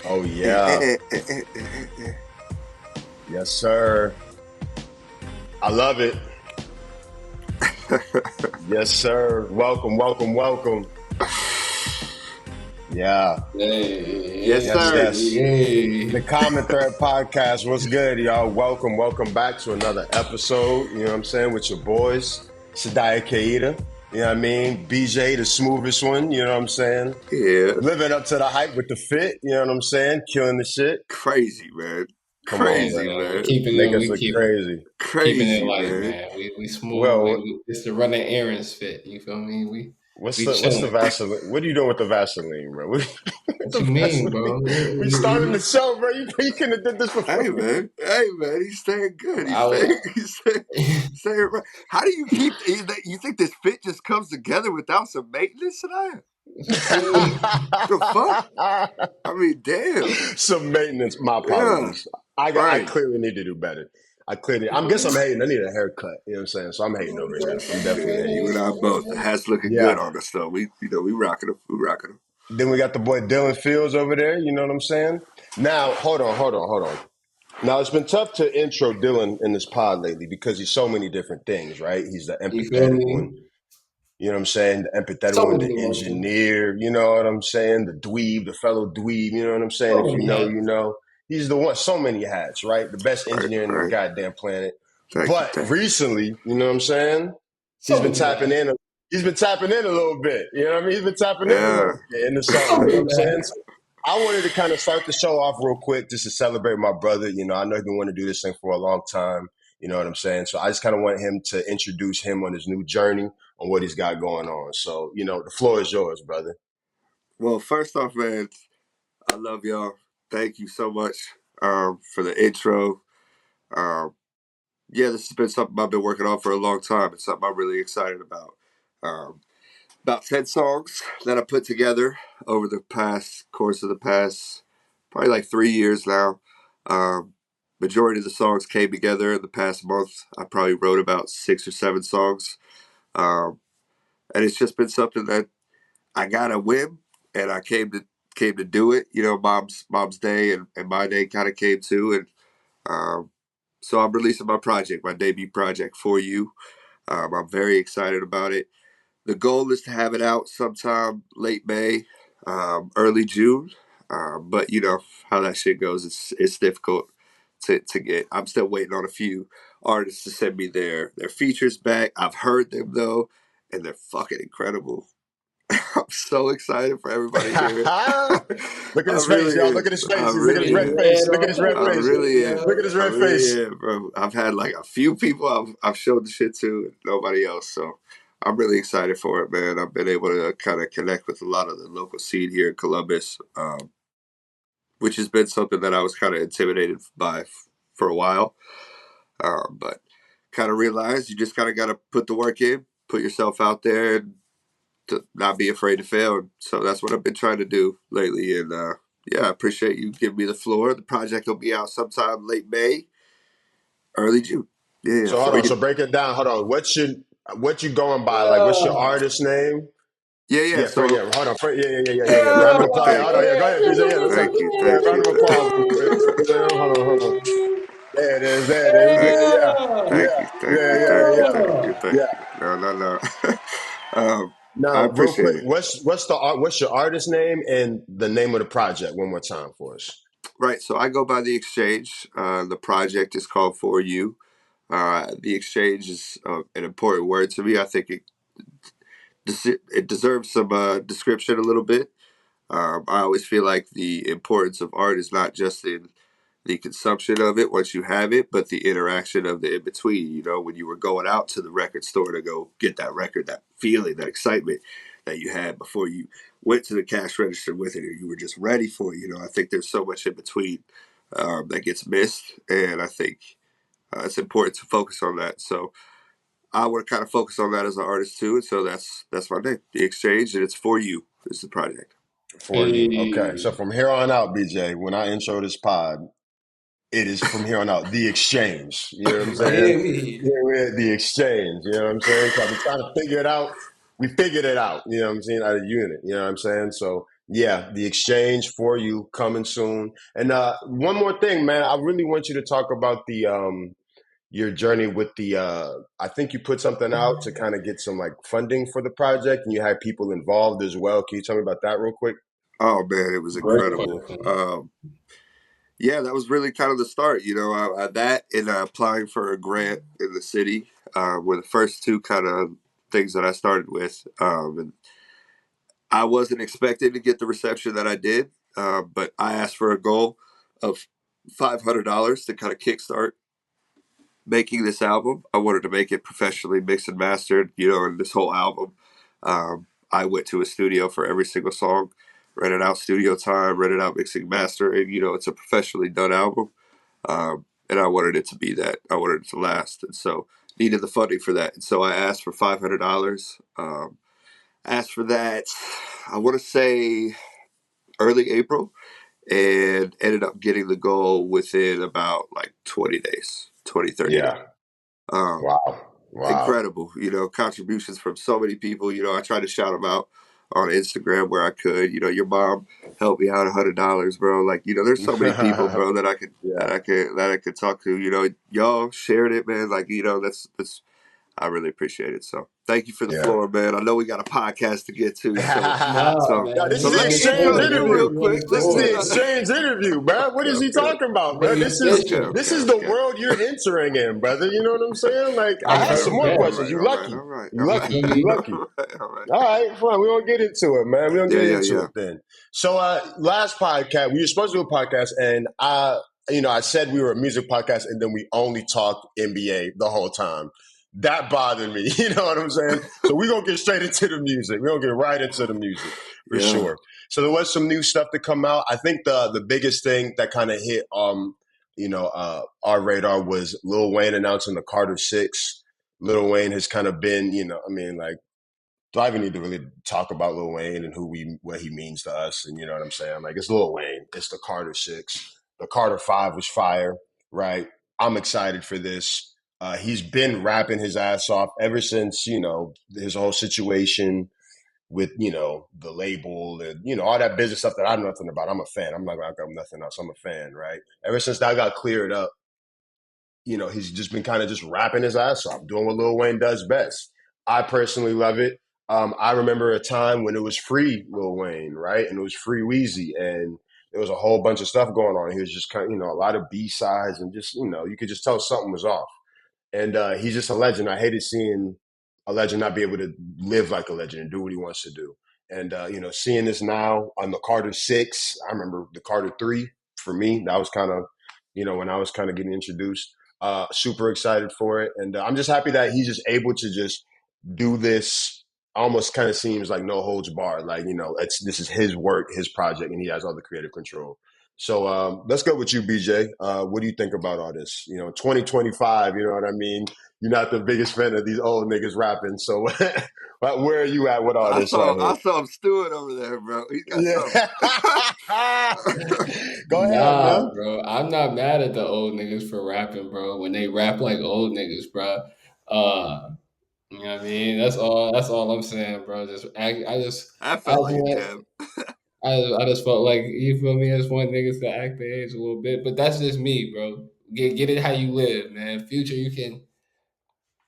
Oh yeah. Yes, sir. I love it. Yes, sir. Welcome, welcome, welcome. Yeah. Yes, Yes, sir. yes. Hey. The Common Thread Podcast. What's good, y'all? Welcome, welcome back to another episode. You know what I'm saying? With your boys, Sadaya Keita. You know what I mean? BJ, the smoothest one. You know what I'm saying? Yeah. Living up to the hype with the fit. You know what I'm saying? Killing the shit. Crazy, man. Come on, Crazy, man. We man. keeping Make it. us We look keep crazy. keeping it Crazy, light, man. man. We smooth. Well, It's the running errands fit. You feel me? what's We the chilling. Vaseline? What are you doing with the Vaseline, bro? What The you mean, Vaseline. bro? We starting the show, bro. You couldn't have did this before. Hey, man. He's staying good. I was. He's staying right. How do you keep? You think this fit just comes together without some maintenance tonight? The fuck? I mean, damn. Some maintenance. My Yeah. apologies. I Right. clearly need to do better. I guess I'm hating. I need a haircut. You know what I'm saying? So I'm hating over here. I'm definitely Yeah, you hating. and I both. The hat's looking good Yeah. on us, though. We rocking them. We rocking them. Then we got the boy Dylan Fields over there. You know what I'm saying? Now, hold on. Now, it's been tough to intro Dylan in this pod lately because he's so many different things, right? He's the You feel empathetic one. me? You know what I'm saying? The empathetic So one, many the emotions. engineer, you know what I'm saying? The dweeb, the fellow dweeb, you know what I'm saying? So If you many know, hats. you know. He's the one, so many hats, right? The best Right, engineer in the right. goddamn planet. Thank you, But thank you. recently, you know what I'm saying? He's So been many tapping hats. in. He's been tapping in a little bit. You know what I mean? He's been tapping in a Yeah. little bit into So something. You know what many I'm saying? hats. So I wanted to kind of start the show off real quick just to celebrate my brother. You know, I know he's been wanting to do this thing for a long time. You know what I'm saying? So I just kind of want him to introduce him on his new journey on what he's got going on. So, you know, the floor is yours, brother. Well, first off, man, I love y'all. Thank you so much for the intro. Um, yeah, this has been something I've been working on for a long time. It's something I'm really excited about. Um, about 10 songs that I put together over the course of the past, probably like 3 years now. Um, Majority of the songs came together in the past month. I probably wrote about 6 or 7 songs. Um, and it's just been something that I got a whim, and I came to do it. You know, mom's day and my day kind of came too, and um, so I'm releasing my project, my debut project for you. I'm very excited about it. The goal is to have it out sometime late May, early June. But you know how that shit goes. It's difficult to get. I'm still waiting on a few artists to send me their features back. I've heard them though, and they're fucking incredible. I'm so excited for everybody to hear it. Look at I his face, really y'all. Look am. at his I face. Look at his really red Getting am. face. red Look at all his red I over the face. shit, really am. Look at yo. his I red face. really am, bro. I've had like a few people I've showed the shit to, and nobody else. So I'm really excited for it, man. I've been able to kind of connect with a lot of the local scene here in Columbus, which has been something that I was kind of intimidated by for a while. But kind of realized you just kind of got to put the work in, put yourself out there, and to not be afraid to fail. So that's what I've been trying to do lately. And yeah, I appreciate you giving me the floor. The project will be out sometime late May, early June. Yeah, So hold for on. So you. break it down. Hold on. What you going by? Like, what's your Yeah. artist name? Yeah. Yeah, for So yeah. Hold on. Yeah. thank Round of you, applause. Yeah, Yeah. thank hold on. you, Yeah, go Yeah. ahead, BJ. Yeah, let's go. thank you, Yeah, thank you, round of thank applause. you, Hold on. There it is. There it is. thank, Yeah. thank you, thank you, Yeah. thank you, Yeah. thank you, thank Yeah. you. No. I Now, real appreciate quick, it. what's your artist name and the name of the project one more time for us? Right, so I go by the exchange. The project is called For You. The exchange is an important word to me. I think it deserves some description a little bit. I always feel like the importance of art is not just in the consumption of it once you have it, but the interaction of the in between. You know, when you were going out to the record store to go get that record, that feeling, that excitement that you had before you went to the cash register with it, or you were just ready for it. You know, I think there's so much in between that gets missed, and I think it's important to focus on that. So I want to kind of focus on that as an artist too, and so that's my name, The Exchange, and it's For You is the project. For you. Okay. So Hey. from here on out, BJ, when I intro this pod, it is from here on out the exchange. You know what I'm saying? Hey. Yeah, we're at the exchange. You know what I'm saying? So I've been trying to figure it out. We figured it out. You know what I'm saying? Out of unit. You know what I'm saying? So Yeah, the exchange for you coming soon. And one more thing, man, I really want you to talk about the your journey with the I think you put something out to kind of get some like funding for the project and you had people involved as well. Can you tell me about that real quick? Oh man, it was Great incredible. question. Yeah, that was really kind of the start. That and applying for a grant in the city were the first two kind of things that I started with. And I wasn't expecting to get the reception that I did, but I asked for a goal of $500 to kind of kickstart making this album. I wanted to make it professionally mixed and mastered, and this whole album. I went to a studio for every single song, rented out studio time, rented out mixing, mastering. It's a professionally done album. And I wanted it to be that. I wanted it to last. And so needed the funding for that. And so I asked for $500. Asked for that, I want to say early April, and ended up getting the goal within about like 20 days, 20, 30 days. Yeah. Um, Wow. Wow. Incredible, contributions from so many people. I tried to shout them out on Instagram where I could. Your mom helped me out $100, bro. Like, there's so many people, bro, that I could Yeah. that I could talk to. Y'all shared it, man. Like, that's I really appreciate it. So thank you for the Yeah. floor, man. I know we got a podcast to get to. Nah, No, man. this So is the let me exchange intro you real interview. quick. This is the Floor. exchange interview, bro. What is he Okay. talking about, bro? Nigga This is fishing. the world you're entering in, brother. You know what I'm saying? Like, I Okay, have some more okay. questions. You All right, lucky. all right, You all You right, lucky. feel You me? lucky. all right, all right. All right, fine. We don't get into it, man. We don't get into Yeah. it then. So, last podcast, we were supposed to do a podcast, and I said we were a music podcast, and then we only talked NBA the whole time. That bothered me. You know what I'm saying? So we're gonna get straight into the music. We're gonna get right into the music for Yeah. sure. So there was some new stuff to come out. I think the biggest thing that kind of hit our radar was Lil Wayne announcing the Carter Six. Lil Wayne has kind of been, like, do I even need to really talk about Lil Wayne and what he means to us? And you know what I'm saying? Like, it's Lil Wayne. It's the Carter Six. The Carter Five was fire, right? I'm excited for this. He's been rapping his ass off ever since, his whole situation with, the label and, all that business stuff that I know nothing about. I'm a fan. I'm not going to talk nothing else. I'm a fan, right? Ever since that got cleared up, he's just been kind of just rapping his ass off, doing what Lil Wayne does best. I personally love it. I remember a time when it was free Lil Wayne, right? And it was free Wheezy, and there was a whole bunch of stuff going on. He was just kind of, a lot of B-sides, and just, you could just tell something was off. And he's just a legend. I hated seeing a legend not be able to live like a legend and do what he wants to do. And, seeing this now on the Carter 6, I remember the Carter 3 for me. That was kind of, when I was kind of getting introduced. Super excited for it. And I'm just happy that he's just able to just do this. Almost kind of seems like no holds barred. Like, this is his work, his project, and he has all the creative control. So let's go with you, BJ. What do you think about all this? 2025, you know what I mean? You're not the biggest fan of these old niggas rapping. So where are you at with all this right I here? saw him stewing over there, bro. He got Yeah. Go ahead, Nah, man. bro. I'm not mad at the old niggas for rapping, bro. When they rap like old niggas, bro. You know what I mean? That's all. That's all I'm saying, bro. I I felt just like want. Tim. I just felt like, you feel me. I just want niggas to act their age a little bit, but that's just me, bro. Get it how you live, man. Future, you can.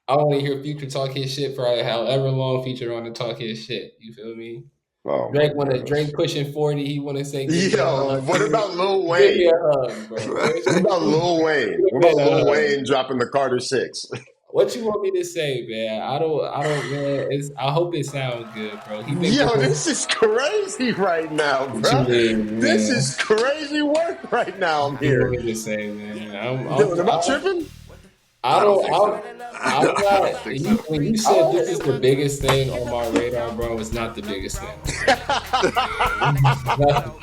I want to hear Future talk his shit for however long Future on to talk his shit. You feel me? Oh my Drake goodness. pushing 40. He want to say, "Give me a Yo, hug." what about Lil Give me a Wayne? hug, bro. What about Lil Wayne? What about Man, Lil Wayne dropping the Carter 6? what you want me to say, man? I don't, man. I hope it sounds good, bro. He been Yo, giving. this is crazy right now, What you bro. mean, This man? is crazy work right now. I'm What you want here. me to say, man? Dude, am I tripping? I I don't don't, think so. I'm I don't not. think so. When you said this is the biggest thing on my radar, bro, it's not the biggest thing on my radar.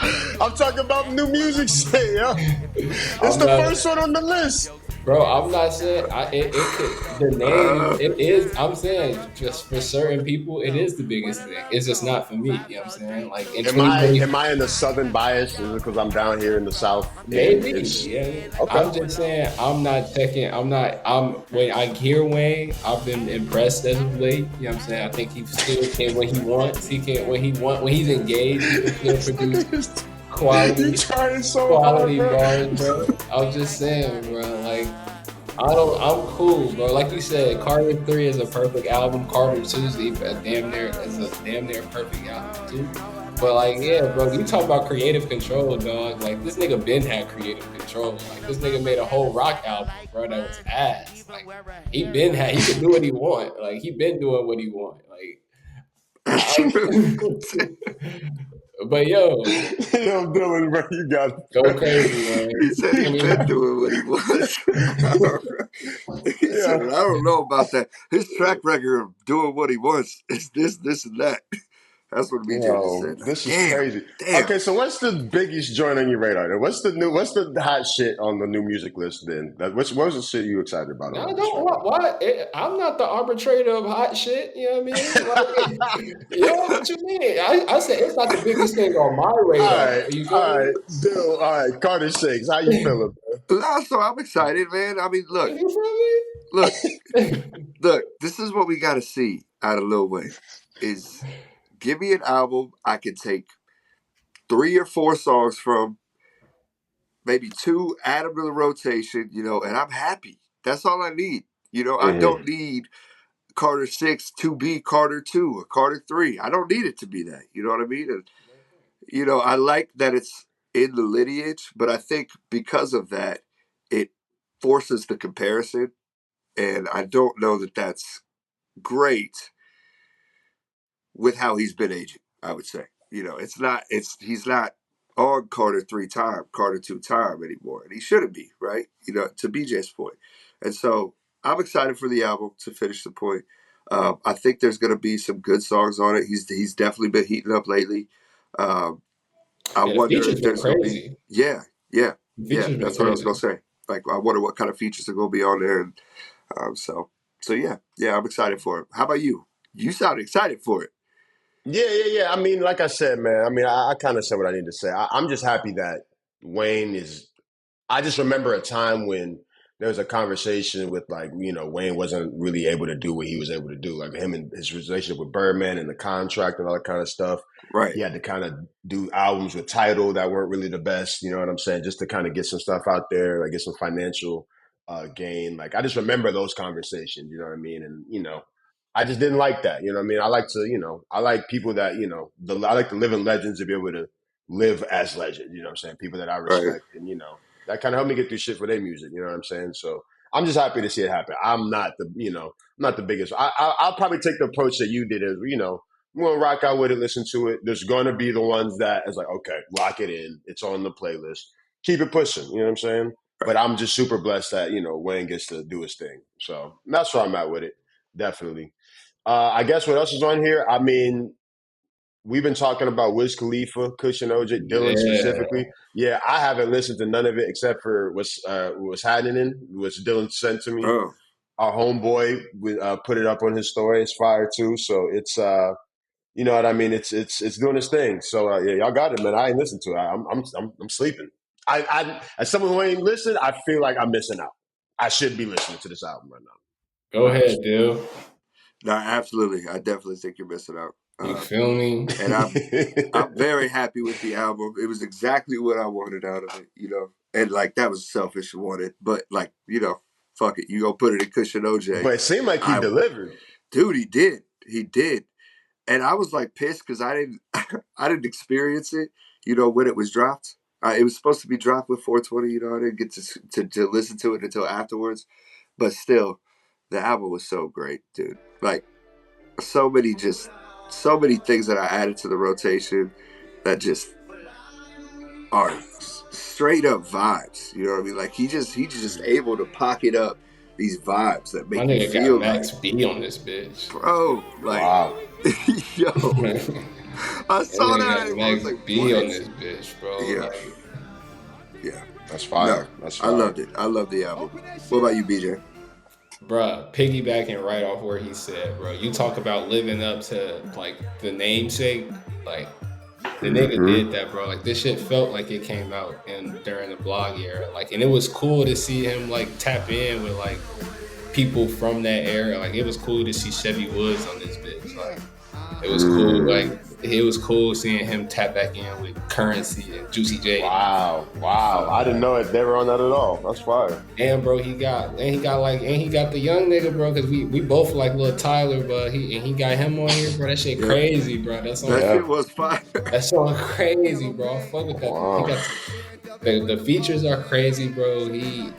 I'm talking about new music shit, yo. It's I'm the not, first one on the list. Bro, I'm not saying it could the name Uh, it is. I'm saying just for certain people, it is the biggest thing. It's just not for me. You know what I'm saying? Like in Am 2020, I in the southern bias? Is it because I'm down here in the south and maybe. it's Yeah, okay? I'm just saying. I'm not checking. I'm not. I'm when I hear Wayne, I've been impressed as of late. You know what I'm saying? I think he still can when he wants. He can when he's engaged. He can still produce You quality trying so hard, quality bro. bars, bro. I'm just saying, bro. Like I'm cool, bro. Like you said, Carter 3 is a perfect album. Carter 2 is a damn near perfect album too. But like, yeah, bro, you talk about creative control, dog. Like this nigga Ben had creative control. Like this nigga made a whole rock album, bro, that was ass. Like he could do what he want. Like he been doing what he want. Like that's true. but yo, Yo, Dylan, bro, you got it, go bro. crazy, man. He said I he mean, been doing what he wants. He said, Yeah. I don't know about that. His track record of doing what he wants is this, and that. That's what BJ just Yo, said. Like, this is damn, crazy. damn. Okay, so what's the biggest joint on your radar? Then? What's the hot shit on the new music list? Then what was the shit you excited about on no, the list don't right what, what? I'm not the arbitrator of hot shit. You know what I mean? Like, yo, what you mean? I said it's not the biggest thing on my radar. You feel all me? right, Bill, all right. Carter Shakes, how you feeling? No, so I'm excited, man. I mean, look, You feel look, me? look. This is what we got to see out of Lil Wayne. Is give me an album I can take 3 or 4 songs from, maybe two, add them to the rotation, and I'm happy. That's all I need. I don't Mm-hmm. need Carter 6 to be Carter 2 or Carter 3. I don't need it to be that. You know what I mean? And, I like that it's in the lineage, but I think because of that, it forces the comparison. And I don't know that that's great with how he's been aging, I would say. He's not on Carter 3 time, Carter 2 time anymore. And he shouldn't be, right? To BJ's point. And so I'm excited for the album, to finish the point. I think there's going to be some good songs on it. He's definitely been heating up lately. Um, I Yeah, the wonder features if been there's going to be, crazy. yeah, yeah, The yeah. features been That's what I was crazy. going to say. Like, I wonder what kind of features are going to be on there. And so yeah, I'm excited for it. How about you? You sound excited for it. Yeah. I mean, like I said, man. I mean, I kind of said what I need to say. I'm just happy that Wayne is. I just remember a time when there was a conversation with like, Wayne wasn't really able to do what he was able to do. Like him and his relationship with Birdman and the contract and all that kind of stuff. Right. He had to kind of do albums with Tidal that weren't really the best, you know what I'm saying? Just to kind of get some stuff out there, like get some financial gain. Like I just remember those conversations, you know what I mean? And, I just didn't like that. You know what I mean? I like to, I like people that, I like the living legends to be able to live as legends, you know what I'm saying? People that I Right. respect and, that kind of helped me get through shit for their music. You know what I'm saying? So I'm just happy to see it happen. I'm not not the biggest. I'll probably take the approach that you did as, I'm going to rock out with it, listen to it. There's going to be the ones that is like, okay, lock it in. It's on the playlist. Keep it pushing. You know what I'm saying? But Right. I'm just super blessed that, Wayne gets to do his thing. So that's where I'm at with it. Definitely. I guess what else is on here? I mean, we've been talking about Wiz Khalifa, Kush and OJ, Dylan Yeah. specifically. Yeah, I haven't listened to none of it except for what's happening, which Dylan sent to me. Oh, Our homeboy put it up on his story. It's fire too. So it's you know what I mean. It's doing its thing. So yeah, y'all got it, man. I ain't listened to it. I'm sleeping. I as someone who ain't listened, I feel like I'm missing out. I should be listening to this album right Go now. ahead, dude. no, absolutely. I definitely think you're missing out. You feel me? And I'm Honestly. I'm very happy with the album. It was exactly what I wanted out of it. And like that was selfish wanted, but like, fuck it. You go put it in Kush and OJ. But it seemed like he I delivered. Dude, he did. He did. And I was like pissed because I didn't I didn't experience it, when it was dropped. It was supposed to be dropped with 420, I didn't get to listen to it until afterwards. But still, the album was so great, dude. Like so many things that I added to the rotation that just are straight up vibes. You know what I mean? Like he's just able to pocket up these vibes that My make you nigga got feel Max like, B on this bitch. bro, like, Wow. yo, That I saw nigga that. got I was Max like, B what? on this bitch, bro. Yeah, Like, yeah. That's No, fire. That's I fire. loved it. I love the album. What about you, BJ? Bruh, piggybacking right off where he said, bro, you talk about living up to like the namesake, like the nigga Mm-hmm. did that, bro. Like this shit felt like it came out in during the blog era, like, and it was cool to see him like tap in with like people from that era. Like it was cool to see Chevy Woods on this bitch. Like it was cool. Mm. Like it was cool seeing him tap back in with Currency and Juicy J. Wow. Wow. I didn't Uh, know it. They were on that at all. That's fire. and bro, he got the young nigga, bro, because we both like little Tyler, but he got him on here, bro. That shit Yep, crazy, bro. That song, that Yeah. shit was fire. that song crazy, bro. I fuck with that. He Wow. got the features are crazy, bro. He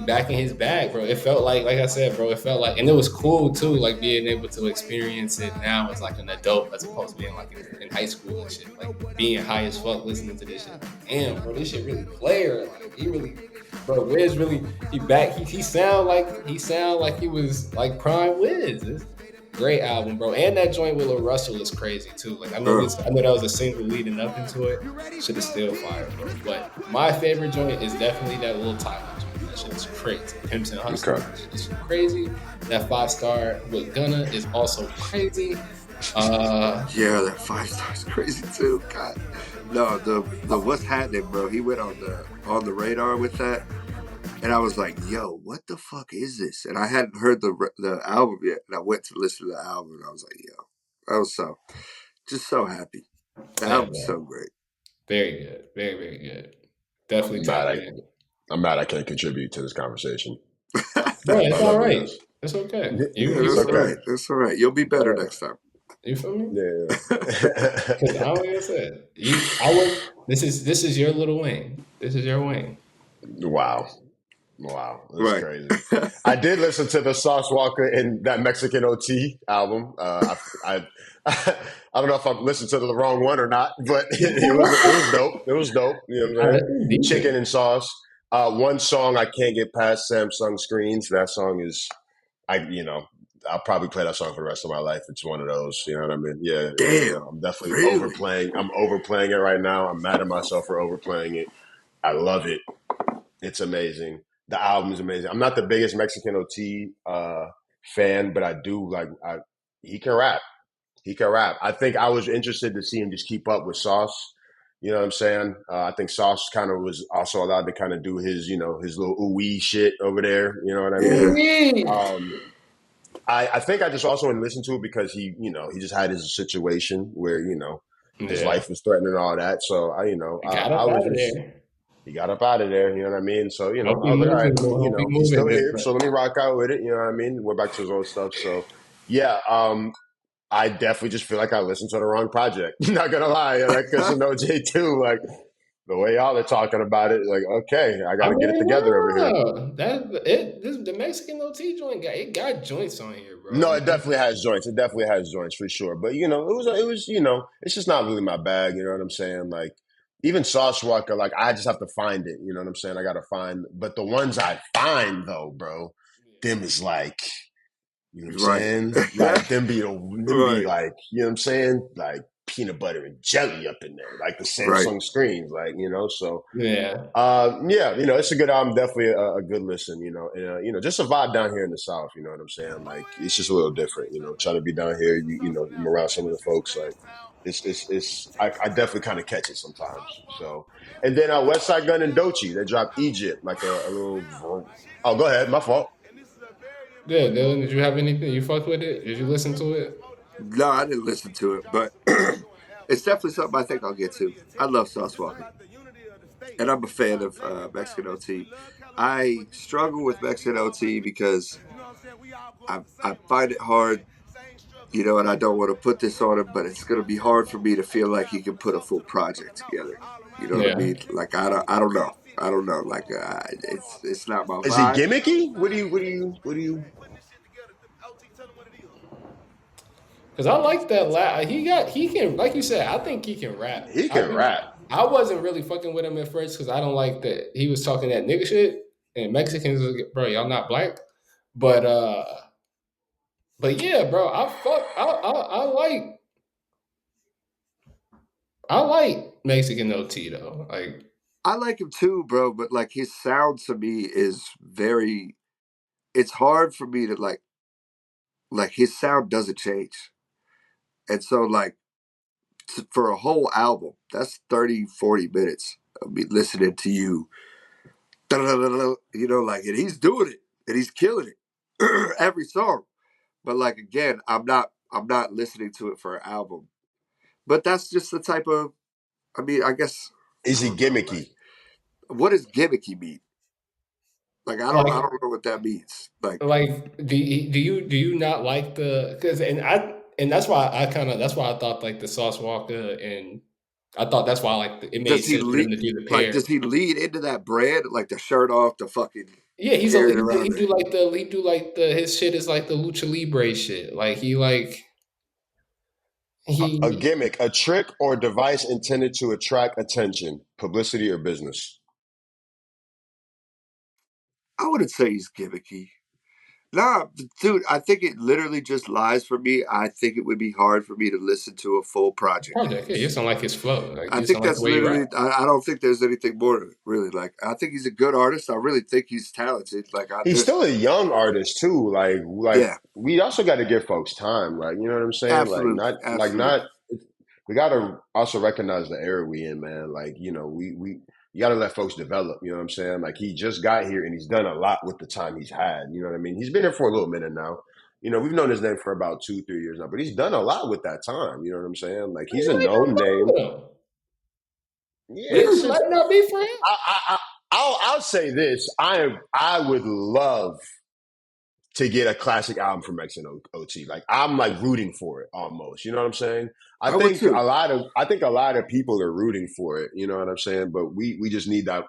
back in his bag, bro. It felt like I said, bro. It felt like, and it was cool too, like being able to experience it now as like an adult, as opposed to being like in high school and shit. Like being high as fuck, listening to this shit. Damn, bro, this shit really player. Like he really, bro. Wiz really, he back. He sound like he was like prime Wiz. It's a great album, bro. And that joint with Lil Russell is crazy too. Like I know that was a single leading up into it. Shit is still fire, bro. But my favorite joint is definitely that Lil Tyler joint. That shit is crazy. Pimps and Hustlers Okay. is crazy. That 5-star with Gunna is also crazy. Yeah, that 5 star is crazy too. God, no, the what's happening, bro? He went on the radar with that, and I was like, yo, what the fuck is this? And I hadn't heard the album yet, and I went to listen to the album, and I was like, yo, I was so happy. The Yeah, album's so bro. great. Very good. Very, very good. Definitely I'm tap mad. in. I'm mad I can't contribute to this conversation. Bro, it's I all love you right. guys. It's okay. Yeah, You It's that's all okay. good. right. That's all right. You'll be better next time. You feel me? Yeah. Because I like I said, I would. This is your Little Wayne. This is your Wayne. Wow. Wow. That's Right. crazy. I did listen to the Sauce Walker and that Mexican OT album. I don't know if I've listened to the wrong one or not, but it was dope. It was dope. You know what I'm Nah, saying? that's Chicken decent. and sauce. One song I can't get past Samsung screens. That song is I'll probably play that song for the rest of my life. It's one of those, you know what I mean? Yeah, Damn. I'm definitely Really? overplaying. I'm overplaying it right now. I'm mad at myself for overplaying it. I love it. It's amazing. The album is amazing. I'm not the biggest Mexican OT fan, but I do like. He can rap. He can rap. I think I was interested to see him just keep up with Sauce. You know what I'm saying? I think Sauce kind of was also allowed to kind of do his, his little ooh-wee shit over there. You know what I mean? Yeah. Ooh-wee. I think I just also want to listen to it because he just had his situation where, his Yeah, life was threatened and all that. So he got up I was out of just, there. he got up out of there. You know what I mean? So, Hope I he was like, all right, moving. Hope he he's moving still here. different. So let me rock out with it. You know what I mean? We're back to his old stuff. So yeah, I definitely just feel like I listened to the wrong project. Not gonna lie, that Kush and OJ too. Like the way y'all are talking about it, like okay, I got I to get it mean, together over here. the Mexican OT joint got joints on here, bro. No, Like it definitely has joints. It definitely has joints for sure. But it was it's just not really my bag. You know what I'm saying? Like even Sauce Walker, like I just have to find it. You know what I'm saying? I got to find. But the ones I find though, bro, them is like. You know what I'm Right. saying? Like them be Right. like, you know what I'm saying? Like peanut butter and jelly up in there, like the Right. Samsung screens, like, so yeah. yeah, it's a good album, definitely a good listen, and, just a vibe down here in the South, you know what I'm saying? Like it's just a little different, trying to be down here, I'm around some of the folks, like I definitely kind of catch it sometimes. So, and then Westside Gun and Doechii, they dropped Egypt, like a little, oh, go ahead, my fault. Yeah, Dylan, did you have anything? You fucked with it? Did you listen to it? No, I didn't listen to it, but it's definitely something I think I'll get to. I love Sauce Walker, and I'm a fan of Mexican OT. I struggle with Mexican OT because I find it hard, and I don't want to put this on him, but it's going to be hard for me to feel like he can put a full project together. You know what I Yeah. mean? Like I don't know. Like it's not my Is he vibe. gimmicky? What do you? Because I like that. He can, like you said, I think he can rap. He can rap. I wasn't really fucking with him at first because I don't like that he was talking that nigga shit. And Mexicans, bro, y'all not black. But yeah, bro, I like Mexican OT though. Like I like him too, bro. But like his sound to me is very. It's hard for me to like his sound doesn't change, and so like for a whole album, that's 30, 40 minutes of me listening to you, you know, like, and he's doing it and he's killing it every song. But like again, I'm not listening to it for an album. But that's just the type of. I mean, I guess I Is he don't know. Like, gimmicky? what does gimmicky mean? Like, I Like, don't know what that means. Like, do you not like the because and that's why I thought like the Sauce Walker and I thought that's why like it made does he sense for lead? them to do the Like, pair. does he lead into that brand? Like the shirt off, the fucking Yeah, carrying around the. he do like the his shit is like the lucha libre shit. Like he like A he gimmick, a trick or device intended to attract attention, publicity, or business. I wouldn't say he's gimmicky. Nah, dude, I think it literally just lies for me. I think it would be hard for me to listen to a full project of project. Yeah, you his. sound like his flow. Like I you think sound like the that's way you rap. literally. I don't think there's anything more to it, really. Like, I think he's a good artist. I really think he's talented. Like, He's there's. still a young artist too. Like Yeah, we also got to give folks time. Like you know what I'm saying. Like absolutely, not. absolutely. We got to also recognize the era we in, man. Like we you got to let folks develop. You know what I'm saying. Like he just got here and he's done a lot with the time he's had. You know what I mean. He's been here for a little minute now. You know, we've known his name for about 2, 3 years now, but he's done a lot with that time. You know what I'm saying? Like he's You a might not known fuck name. with him. Yeah, it's Niggas just might not be for him. I'll say this. I would love to get a classic album from X and OT. Like I'm like rooting for it almost. You know what I'm saying? I would too. I think a lot of people are rooting for it. You know what I'm saying? But we just need that.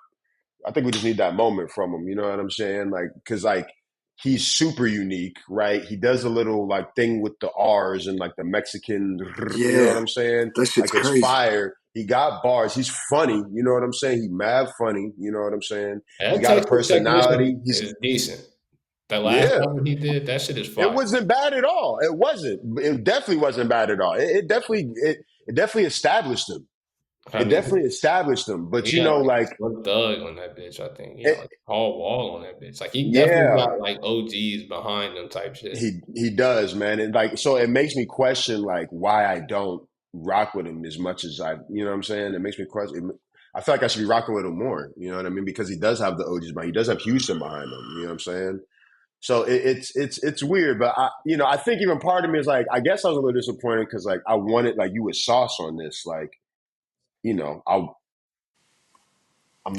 I think we just need that moment from him. You know what I'm saying? Like because like he's super unique, right? He does a little like thing with the R's and like the Mexican. You know what Yeah, I'm saying? that shit's Like it's crazy. fire. He got bars. He's funny. You know what I'm saying? He mad funny. You know what I'm saying? He That got a Texas personality. technician He's is decent. That last yeah. album he did, that shit is It fire. wasn't bad at all. It wasn't. It definitely wasn't bad at all. It definitely established him. I It mean, definitely established him. But he you had know, like like Slim Thug on that bitch. I think he had it, like Paul Wall on that bitch. Like he definitely yeah, got like OGs behind him type shit. he does, man. And like so, it makes me question like why I don't rock with him as much as I. You know what I'm saying? It makes me question. I feel like I should be rocking with him more. You know what I mean? Because he does have the OGs behind. He does have Houston behind him. You know what I'm saying? So it's weird, but I think even part of me is like I guess I was a little disappointed because like I wanted like you with sauce on this like you know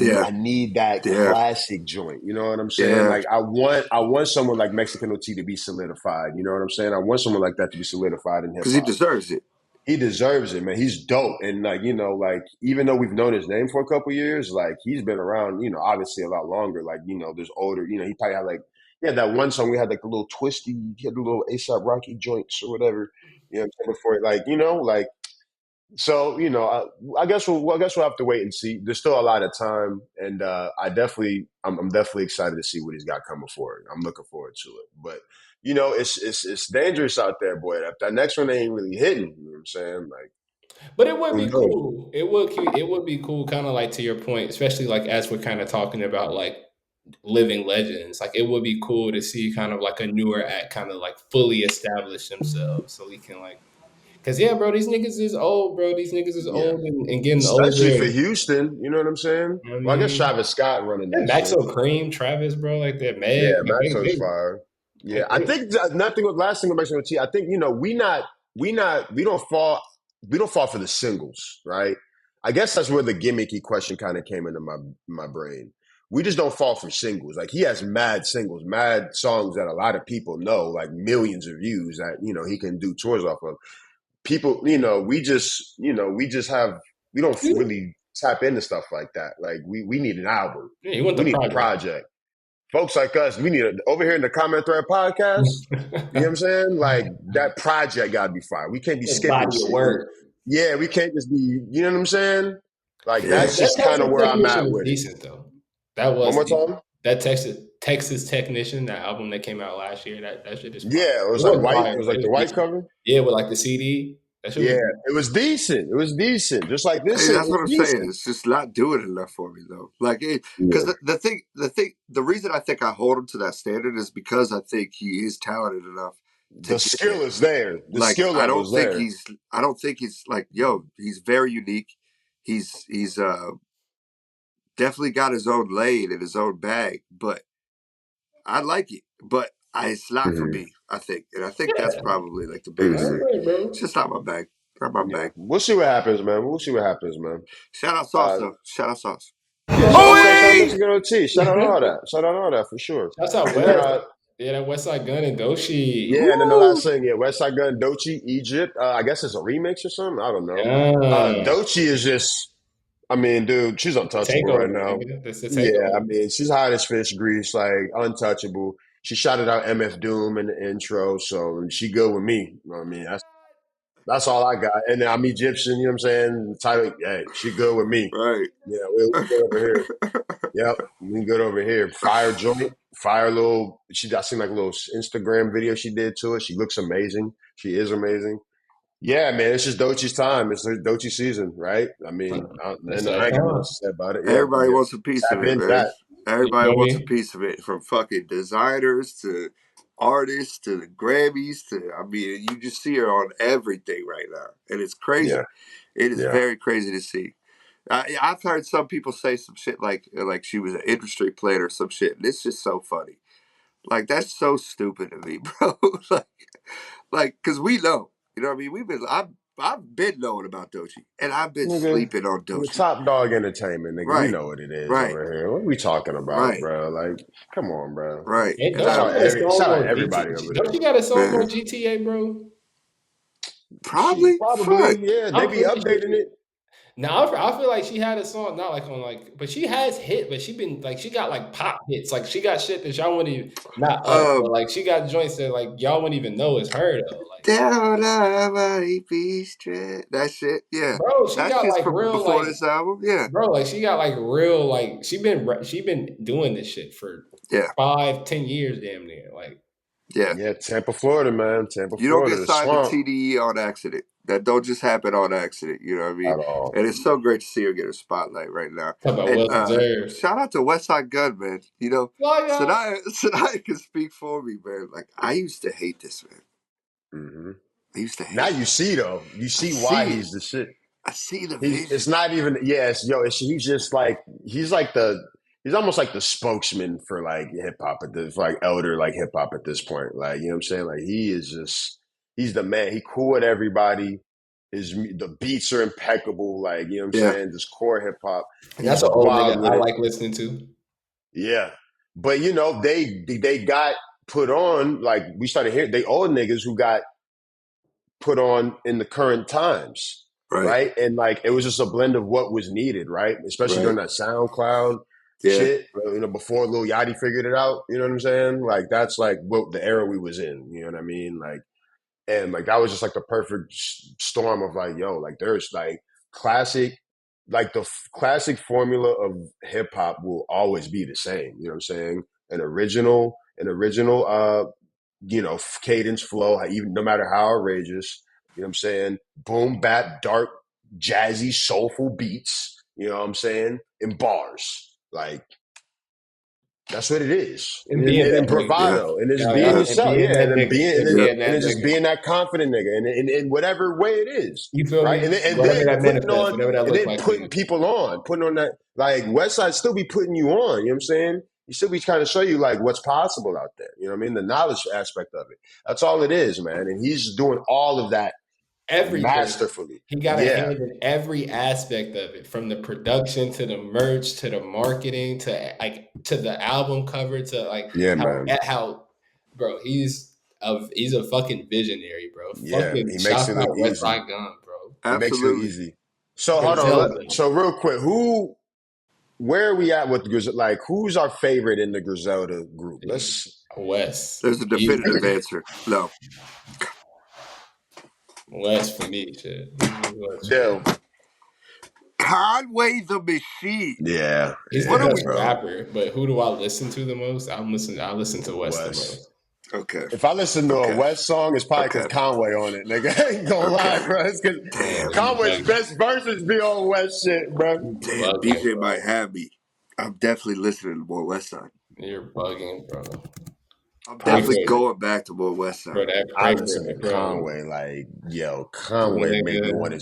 Yeah, I need that yeah, classic joint. You know what I'm saying? yeah. Like I want someone like Mexican OT to be solidified. You know what I'm saying? I want someone like that to be solidified in hip Because he hop. deserves it. He deserves it, man. He's dope, and like like even though we've known his name for a couple years, like he's been around, obviously a lot longer. Like there's older, he probably had like that one song we had like a little twisty, he had the little ASAP Rocky joints or whatever. You know what I'm saying? Before like like so I guess we'll have to wait and see. There's still a lot of time, and I'm definitely excited to see what he's got coming forward. I'm looking forward to it, but. It's dangerous out there, boy. That next one ain't really hitting. You know what I'm saying? Like, But it would who be knows? cool. It would be cool, kind of like to your point, especially like as we're kind of talking about like living legends. Like it would be cool to see kind of like a newer act kind of like fully establish themselves, so we can like, cause yeah, bro, these niggas is old, bro. These niggas is Yeah. old and getting Especially older. for Houston, you know what I'm saying? You know what I Well, I guess mean? Travis Scott running And that shit. Maxo Cream, Travis, bro, like that, Meg, Yeah, like Maxo's fire. Yeah, I they think nothing with last thing with Maxo T. I think we don't fall for the singles, right? I guess that's where the gimmicky question kind of came into my brain. We just don't fall for singles. Like he has mad singles, mad songs that a lot of people know, like millions of views that he can do tours off of. People, we don't really tap into stuff like that. Like we need an album. yeah, you want We the need a project. project. Folks like us, we need over here in the comment thread podcast. You know what I'm saying? Like that project gotta be fire. We can't be The skipping body of shit. work. Yeah, we can't just be, you know what I'm saying? Like Yeah. that's That just kind Texas of where I'm technician at is with it. decent though. That One was more decent. time? That Texas technician, that album that came out last year, that shit is fire. Yeah, it It was like wasn't white. fire, It was but like it the was white decent. cover. Yeah, with like the CD. That shit was Yeah, it was decent. It was decent. Just like this Hey, shit that's was what I'm saying. decent. It's just not doing enough for me though. Like, because Yeah. the reason I think I hold him to that standard is because I think he is talented enough to The get there. skill is there. The Like, skill level's there. I don't think he's like, yo, he's very unique. He's definitely got his own lane and his own bag, but I like it. But it's not for Hmm. me, I think. And I think that's yeah. probably like the I biggest Hmm. thing. agree, It's bro. just not my bag. Not my Yeah. bag. We'll see what happens, man. We'll see what happens, man. Shout out Sauce Uh, though. Shout out Sauce. yeah, shout out Mexican OT. Shout out all that. Shout out all that for sure. Shouts out And then West. Yeah, that Westside Gun and Doechii. yeah, and then the Woo! last thing, yeah, Westside Gun, Doechii, Egypt. I guess it's a remix or something. I don't know. Yeah. Doechii is just, I mean, dude, she's The untouchable right takeover, now. nigga. That's the Yeah, I takeover. mean, she's hot as fish grease, like untouchable. She shouted out MF Doom in the intro, so she good with me. You know what I mean? That's all I got. And I'm Egyptian, you know what I'm saying? Tyler, hey, she good with me. Right. Yeah, we good over here. Yep, we good over here. Fire joint, fire little. I seen like a little Instagram video she did to it. She looks amazing. She is amazing. Yeah, man, it's just Doechii's time. It's Doechii season, right? I mean, It's and that I ain't got nothing time. to say about it. Yeah, Everybody wants a piece of tap it, into man. that. You Everybody feel wants a me? piece of it, from fucking designers to artists to the Grammys to, I mean, you just see her on everything right now, and it's Yeah, crazy. It is yeah. very crazy to see. I've heard some people say some shit like she was an industry player or some shit, and it's just so funny. Like, that's so stupid to me, bro. Because we know, you know what I mean. I've been knowing about Doechii, and I've been Nigga, sleeping on the Doechii. top dog entertainment, nigga. We Right, know what it is right, over here. What are we talking about, right, bro? Like, come on, bro. right. Hey, And don't Shout she I, out got a song shout out on everybody GTA? over Don't there. she got a song on man, GTA, bro? She probably probably, fuck. yeah, they I'm be pretty sure. updating it. Now I feel like she had a song, not like on like, but she has hit, but she been like she got like pop hits, like she got shit that y'all wouldn't even, not us, but Um, like she got joints that like y'all wouldn't even know is her though. Like, down I be straight. That shit, yeah. bro, she That got shit's like from real before like, this album. Yeah, bro, like she got like real like she been doing this shit for yeah, 5, 10 years, damn near. Like, yeah. Yeah, Tampa, Florida, man. Tampa, You don't Florida, get the signed to swamp TDE on accident. That don't just happen on accident. You know what I mean? at all. And it's so great to see her get a spotlight right now. talk about And well deserved. shout out to Westside Gun, man. You know, Like, Sanaya can speak for me, man. Like, I used to hate this man. Hmm. I used to Now hate you him. see though, you I see why see it. he's the shit. I see the It's vision. not even yes, yo. He's just like he's almost like the spokesman for like hip hop at this like elder like hip hop at this point. Like you know what I'm saying? Like he is just he's the man. He cool with everybody. The beats are impeccable. Like you know what I'm Yeah, saying? Just core hip hop. and He's that's an old wild nigga with I it. like listening to. Yeah, but you know they got put on like we started hearing they old niggas who got put on in the current times, right, right? And like it was just a blend of what was needed, right? Especially right. during that SoundCloud Yeah, shit, you know, before Lil Yachty figured it out. You know what I'm saying? Like that's like what the era we was in. You know what I mean? Like and like that was just like the perfect storm of like, yo, like there's like classic. Like the classic formula of hip hop will always be the same. You know what I'm saying? An original you know, cadence, flow, even no matter how outrageous, you know what I'm saying? Boom, bap, dark, jazzy, soulful beats, you know what I'm saying? In bars. Like, that's what it is. And being And that nigga. yeah, bravado. And it's just being yeah, And yourself. being Yeah. that And then nigga. being, And yeah. being and that then just nigga. being that confident nigga in whatever way it is. You feel Right. me? And Whatever then that putting manifests, on, whatever that and look then like for putting you. people on, putting on that, like Westside still be putting you on. You know what I'm saying? You still be trying to show you like what's possible out there. You know what I mean? The knowledge aspect of it. That's all it is, man. And he's doing all of that Everything. masterfully. He got a Yeah. hand in every aspect of it, from the production to the merch to the marketing to like to the album cover to like Yeah, man. how bro, he's a fucking visionary, bro. Yeah. Fucking He makes shout it look out West easy. Side Gun, bro. He makes it look Absolutely. easy. So hold on. Griselda. So real quick, where are we at with Griselda? Like, who's our favorite in the Griselda group? Let's West. There's a Easy. definitive answer. No. West for me, shit. West for me. Dell. Conway the Machine. He's Yeah, the What are yeah, best we? bro. rapper, but who do I listen to the most? I listen to West the Wes. most. Okay. If I listen to a Okay. West song, it's probably because Okay. Conway on it, nigga. I ain't gonna lie, Okay. bro. It's because Damn. You Conway's bugging. best verses be on West shit, bro. You Damn. bugging, BJ might bro. have me. I'm definitely listening to more West Side. You're bugging, bro. I'm I Pray definitely for listen to going back to more West bro. Side. That I pray listen to for bro. Conway like, yo, My Conway make me want nigga. to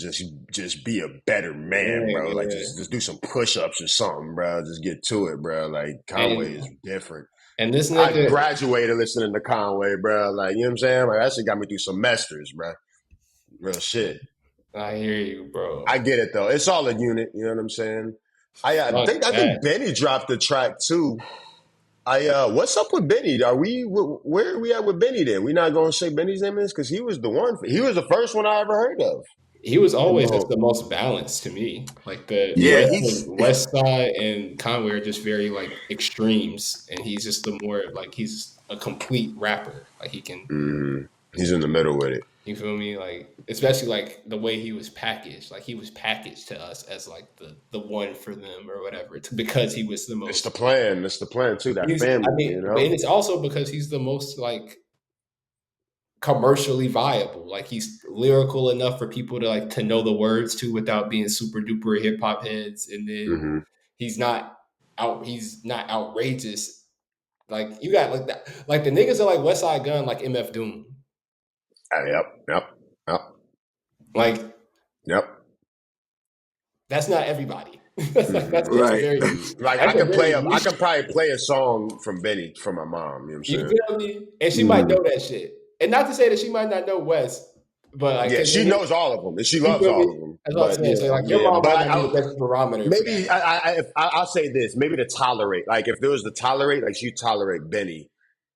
just be a better man, bro. Like Nigga. just do some push ups or something, bro. Just get to it, bro. Like Conway And is different. and this I nigga, graduated listening to Conway, bro. Like, you know what I'm saying? Like that shit got me through semesters, bro. Real shit. I hear you, bro. I get it though. It's all a unit. You know what I'm saying? I Fuck think that. Benny dropped the track too. What's up with Benny? Where are we at with Benny? Then we not gonna say Benny's name is because he was the one. He was the first one I ever heard of. He was In the always just whole, the most balanced to me. Like the Yeah, yeah. West Side and Conway are just very like extremes, and he's just the more like he's a complete rapper. Like he can, He's in the middle with it. you feel me? Like especially like the way he was packaged. Like he was packaged to us as like the one for them or whatever, because he was the It's the most. plan. It's the plan too. That He's, I family, you mean, and know. it's also because he's the most like commercially viable. Like he's lyrical enough for people to like to know the words to without being super duper hip hop heads. And then Mm-hmm. he's not he's not outrageous. Like you got like that, like the niggas are like West Side Gun, like MF Doom. Yep. Like Yep. that's not everybody. That's like Mm-hmm. that's a right. very Like that's a very I niche. can probably play a song from Benny for my mom. You know what I'm You saying? feel me? And she might Mm-hmm. know that shit. And not to say that she might not know West, but like Yeah, 'cause she knows all of them and she you loves feel all me? of them. That's what I'm But saying. So like your yeah. mom But might not be the best barometer for that. maybe I'll say this. Maybe to tolerate, like if there was to tolerate, like she tolerate Benny.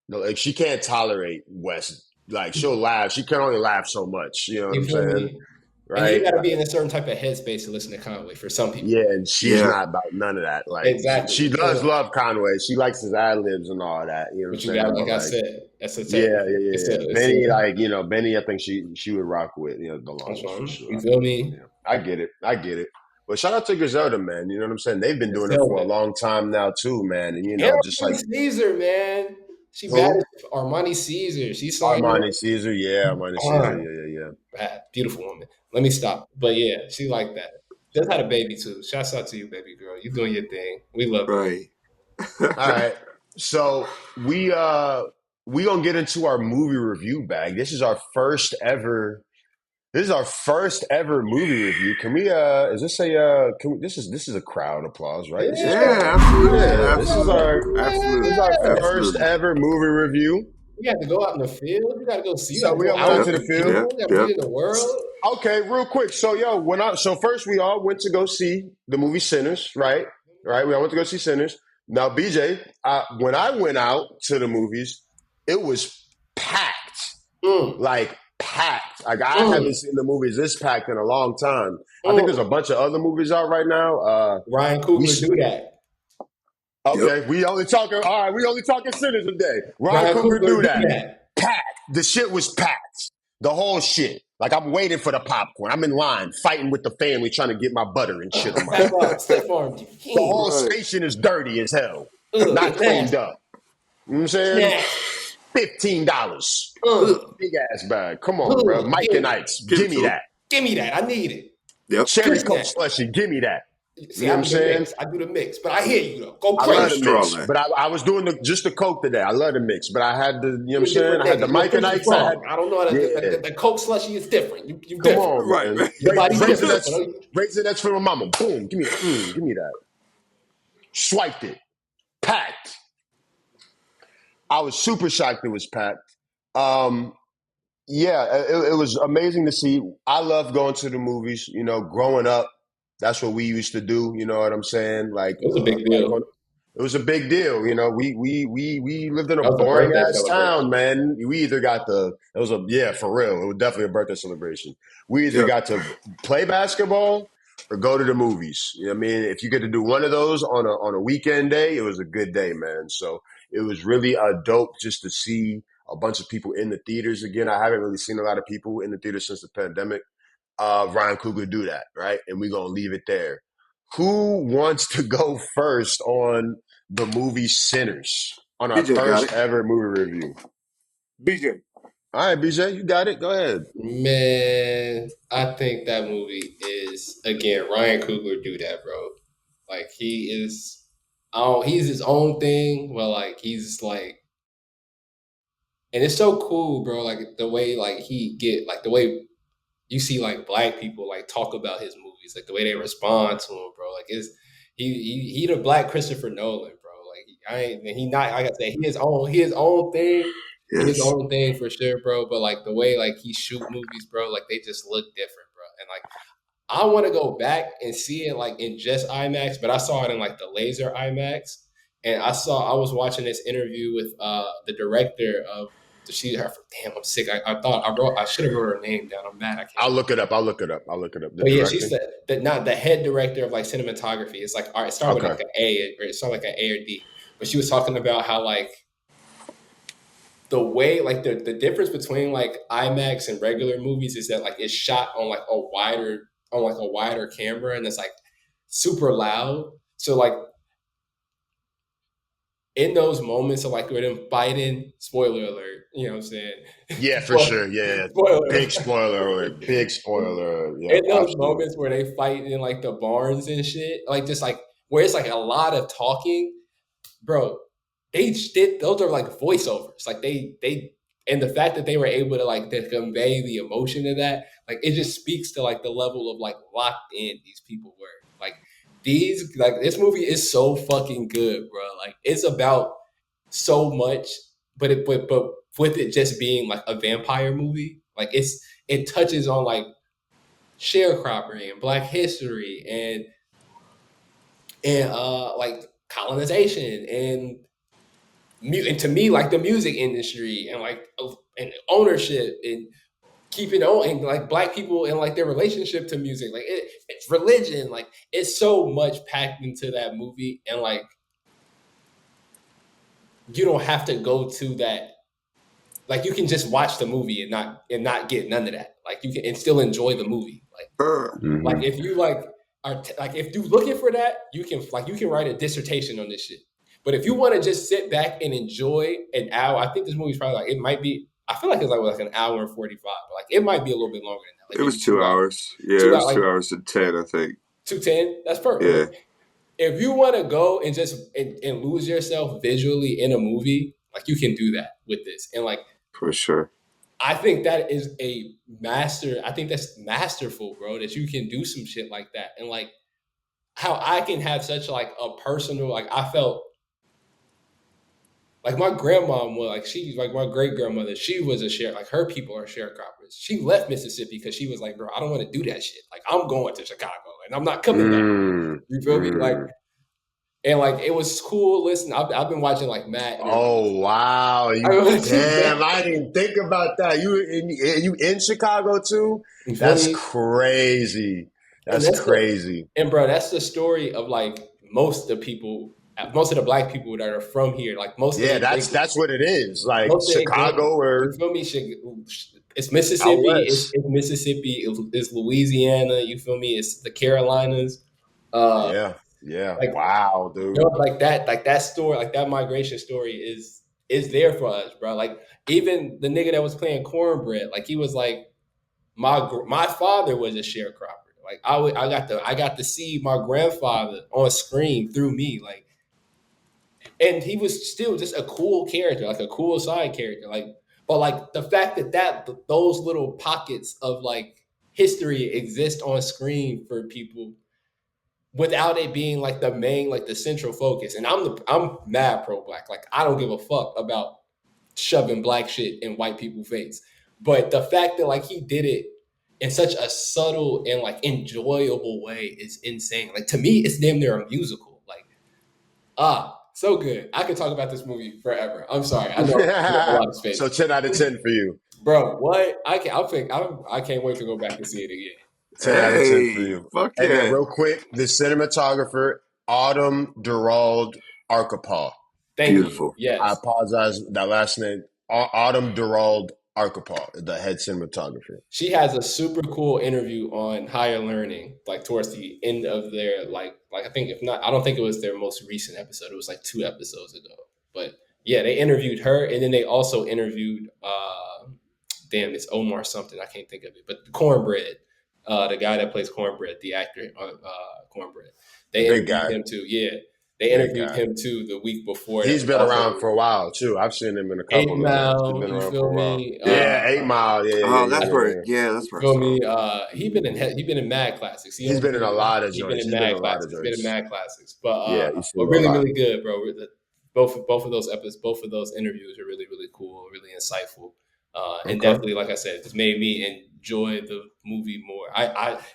No, like she can't tolerate West. Like she'll laugh. She can only laugh so much. You know what You I'm feel saying? me? And you Right? got to Like, be in a certain type of headspace to listen to Conway for some people. yeah, and she's Yeah. not about none of that. Like she Exactly. does So, love Conway. She likes his ad libs and all that. You know what I'm but you got, saying? But like I like, said, that's a yeah, tech. It's Benny, a, like Benny, I think she would rock with the that's longest for one. sure. You feel me? Yeah, I get it. But shout out to Griselda, man. You know what I'm saying? They've been doing it for a Zelda. long time now too, man. And And just Armani like Caesar, man. She bad who? as Armani Caesar. She signed Armani Caesar, yeah, Armani Caesar, on. yeah. Bad. Beautiful woman. Let me stop. But yeah, she like that. Just had a baby too. Shouts out to you, baby girl. You doing your thing. We love you. Right. All right. So we gonna get into our movie review bag. This is our first ever movie review. Can we is this a this is a crowd applause, right? This is Yeah, crowd. absolutely. Yeah, Absolutely. this is Absolutely. our first Absolutely. ever movie review. We got to go out in the field. We got to go see. We got So to we go all went out out with Yep. to the the field. Yep. people. We got to Yep. be in the world. Okay, real quick. So so first we all went to go see the movie Sinners, right? Right. We all went to go see Sinners. Now, BJ, when I went out to the movies, it was packed, Mm, like packed. Like I mm, haven't seen the movies this packed in a long time. I think there's a mm. bunch of other movies out right now. Ryan We Coogler do that. Yep. Okay, we only talking. All right, we only talking Sinners today. Ryan Ryan Coogler Coogler do do that. that. Packed. The shit was packed. The whole shit. Like I'm waiting for the popcorn. I'm in line fighting with the family trying to get my butter and shit on my Back food. up. Stiff armed you. The Damn. whole Right. station is dirty as hell, Ugh, not it's cleaned nasty. up. You know what I'm saying? Nasty. $15. Ugh, Big ass bag. Come on, bro. ugh. Mike and Ike's. Give it Give me to him. that. Give me that. I need it. Yep. Cherry Push Coke that. slushy. Give me that. See, You know I what I'm do the saying? mix. I do the mix. But I hear you though. Go I Put a love crazy. the straw mix, in. but I was doing just the Coke today. I love the mix, but I had the, you know what You I'm a saying? different I had nigga. the You a Mike and Christian Ike's. I had, frog. I don't know. yeah. The Coke slushy is different. You Come different. on, Right. man. Right. Your body's different. Raisinets, Raisinets for my mama. Boom. Give me that. Swiped it. Packed. I was super shocked it was packed. Um, yeah, it was amazing to see. I love going to the movies. Growing up, that's what we used to do. You know what I'm saying? It was a big Like deal. it was a big deal. We lived in a That was a boring birthday ass celebration. town, man. We either got it was for real. It was definitely a birthday celebration. We either Yep. got to play basketball or go to the movies. You know what I mean? If you get to do one of those on a weekend day, it was a good day, man. So it was really dope just to see a bunch of people in the theaters again. I haven't really seen a lot of people in the theater since the pandemic. Ryan Coogler do that, right? And we're gonna leave it there. Who wants to go first on the movie Sinners on our BJ got first it. ever movie review? BJ. All right, BJ, you got it. Go ahead. Man, I think that movie is again Ryan Coogler do that, bro. Like he is, oh, he's his own thing. Well, like he's like, and it's so cool, bro. Like the way like he get like the way you see like black people like talk about his movies, like the way they respond to him, bro. Like it's he the black Christopher Nolan, bro. Like I ain't he not like I said his own thing. His Yes. own thing for sure, bro. But like the way like he shoot movies, bro, like they just look different, bro. And like I want to go back and see it like in just IMAX, but I saw it in like the laser IMAX. And I was watching this interview with the director of damn, I'm sick. I should have wrote her name down. I'm mad I can't. I'll look it up. I'll look it up. I'll look it up. The But yeah, she director. said that not the head director of like cinematography. It's like it started with Okay. like an A, or it started like an A or D. But she was talking about how like the way like the difference between like IMAX and regular movies is that like it's shot on like a wider camera and it's like super loud. So like in those moments of like where them fighting, spoiler alert, you know what I'm saying? Yeah, for sure. Yeah. Spoiler Big alert. spoiler alert. Big spoiler alert. Yep, In those absolutely. moments where they fight in like the barns and shit, like just like where it's like a lot of talking, bro, they did those are like voiceovers. Like they and the fact that they were able to like to convey the emotion of that, like it just speaks to like the level of like locked in these people were. Like these like this movie is so fucking good, bro. Like it's about so much, but with it just being like a vampire movie, like it touches on like sharecropping and black history and like colonization and to me like the music industry and like and ownership and keeping on and like black people and like their relationship to music like it's religion like it's so much packed into that movie and like you don't have to go to that like you can just watch the movie and not get none of that like you can and still enjoy the movie like Hmm. if you like like if you looking for that, you can write a dissertation on this shit. But if you want to just sit back and enjoy an hour, I think this movie's probably like it might be. I feel like it's like an hour and 45, but like it might be a little bit longer than that, like It maybe was 2 hours. 2 hours, Yeah, it 2 hours, was like 2 hours and 10, I think. 210. That's perfect. Yeah, Like, if you want to go and just and lose yourself visually in a movie, like you can do that with this, and like for sure. I think that is a master. I think that's masterful, bro. That you can do some shit like that, and like how I can have such like a personal like I felt like my grandma was like she like my great grandmother she was a share like her people are sharecroppers. She left Mississippi because she was like, bro, I don't want to do that shit. Like I'm going to Chicago and I'm not coming back. Mm, You feel me? Like mm. and like it was cool. Listen, I've been watching like mad interviews. Oh wow! I've been watching mad, Damn, I didn't think about that. You in Chicago too? you feel That's me? crazy. And That's that's the crazy. and bro, that's the story of like most of the black people that are from here. Like most of Yeah, they think that's what it is. Like most of they think, Chicago you or feel me? It's out Mississippi. west. It's Mississippi. It's Louisiana. You feel me? It's the Carolinas. Uh, Yeah, yeah. like Wow, you know, dude. like that story, like that migration story is there for us, bro. Like even the nigga that was playing cornbread, like he was like my father was a sharecropper. Like I got to see my grandfather on screen through me, like and he was still just a cool character, like a cool side character. Like, but like the fact that those little pockets of like history exist on screen for people without it being like the main, like the central focus. And I'm mad pro black. Like I don't give a fuck about shoving black shit in white people's face. But the fact that like he did it in such a subtle and like enjoyable way is insane. Like to me, it's damn near a musical. Like so good. I could talk about this movie forever. I'm sorry. I know I'm taking up a lot of So space. 10 out of 10 for you. Bro, what? I can't wait to go back and see it again. 10 out of 10 for Hey, you. fuck And then yeah. real quick, the cinematographer, Autumn Durald Arkapaw. Thank you. Beautiful. I Yes. apologize, that last name. Autumn Durald Arkapaw, the head cinematographer. She has a super cool interview on higher learning, like towards the end of their like I think if not, I don't think it was their most recent episode. It was like 2 episodes ago. But Yeah, they interviewed her, and then they also interviewed damn, it's Omar something. I can't think of it, but Cornbread, the guy that plays Cornbread, the actor Cornbread. They Big interviewed guy, him too. Yeah, they big interviewed guy. him too the week before. That He's was been around also for a while too. I've seen him in a Eight couple of things. He's Mile. been You around for feel a while. me? Yeah, 8 Mile. Yeah, yeah, Oh, yeah, that's yeah, where. yeah. Yeah, You that's where I feel saw me? him. He been in mad classics. He He's don't been in a do. lot of He been joints. in He's been in mad a lot of classics. He been in joints. mad classics. But Yeah, he's seen a really lot. really good, bro. Both of those episodes, both of those interviews are really really cool, really insightful, and Okay. definitely, like I said, just made me enjoy the movie more.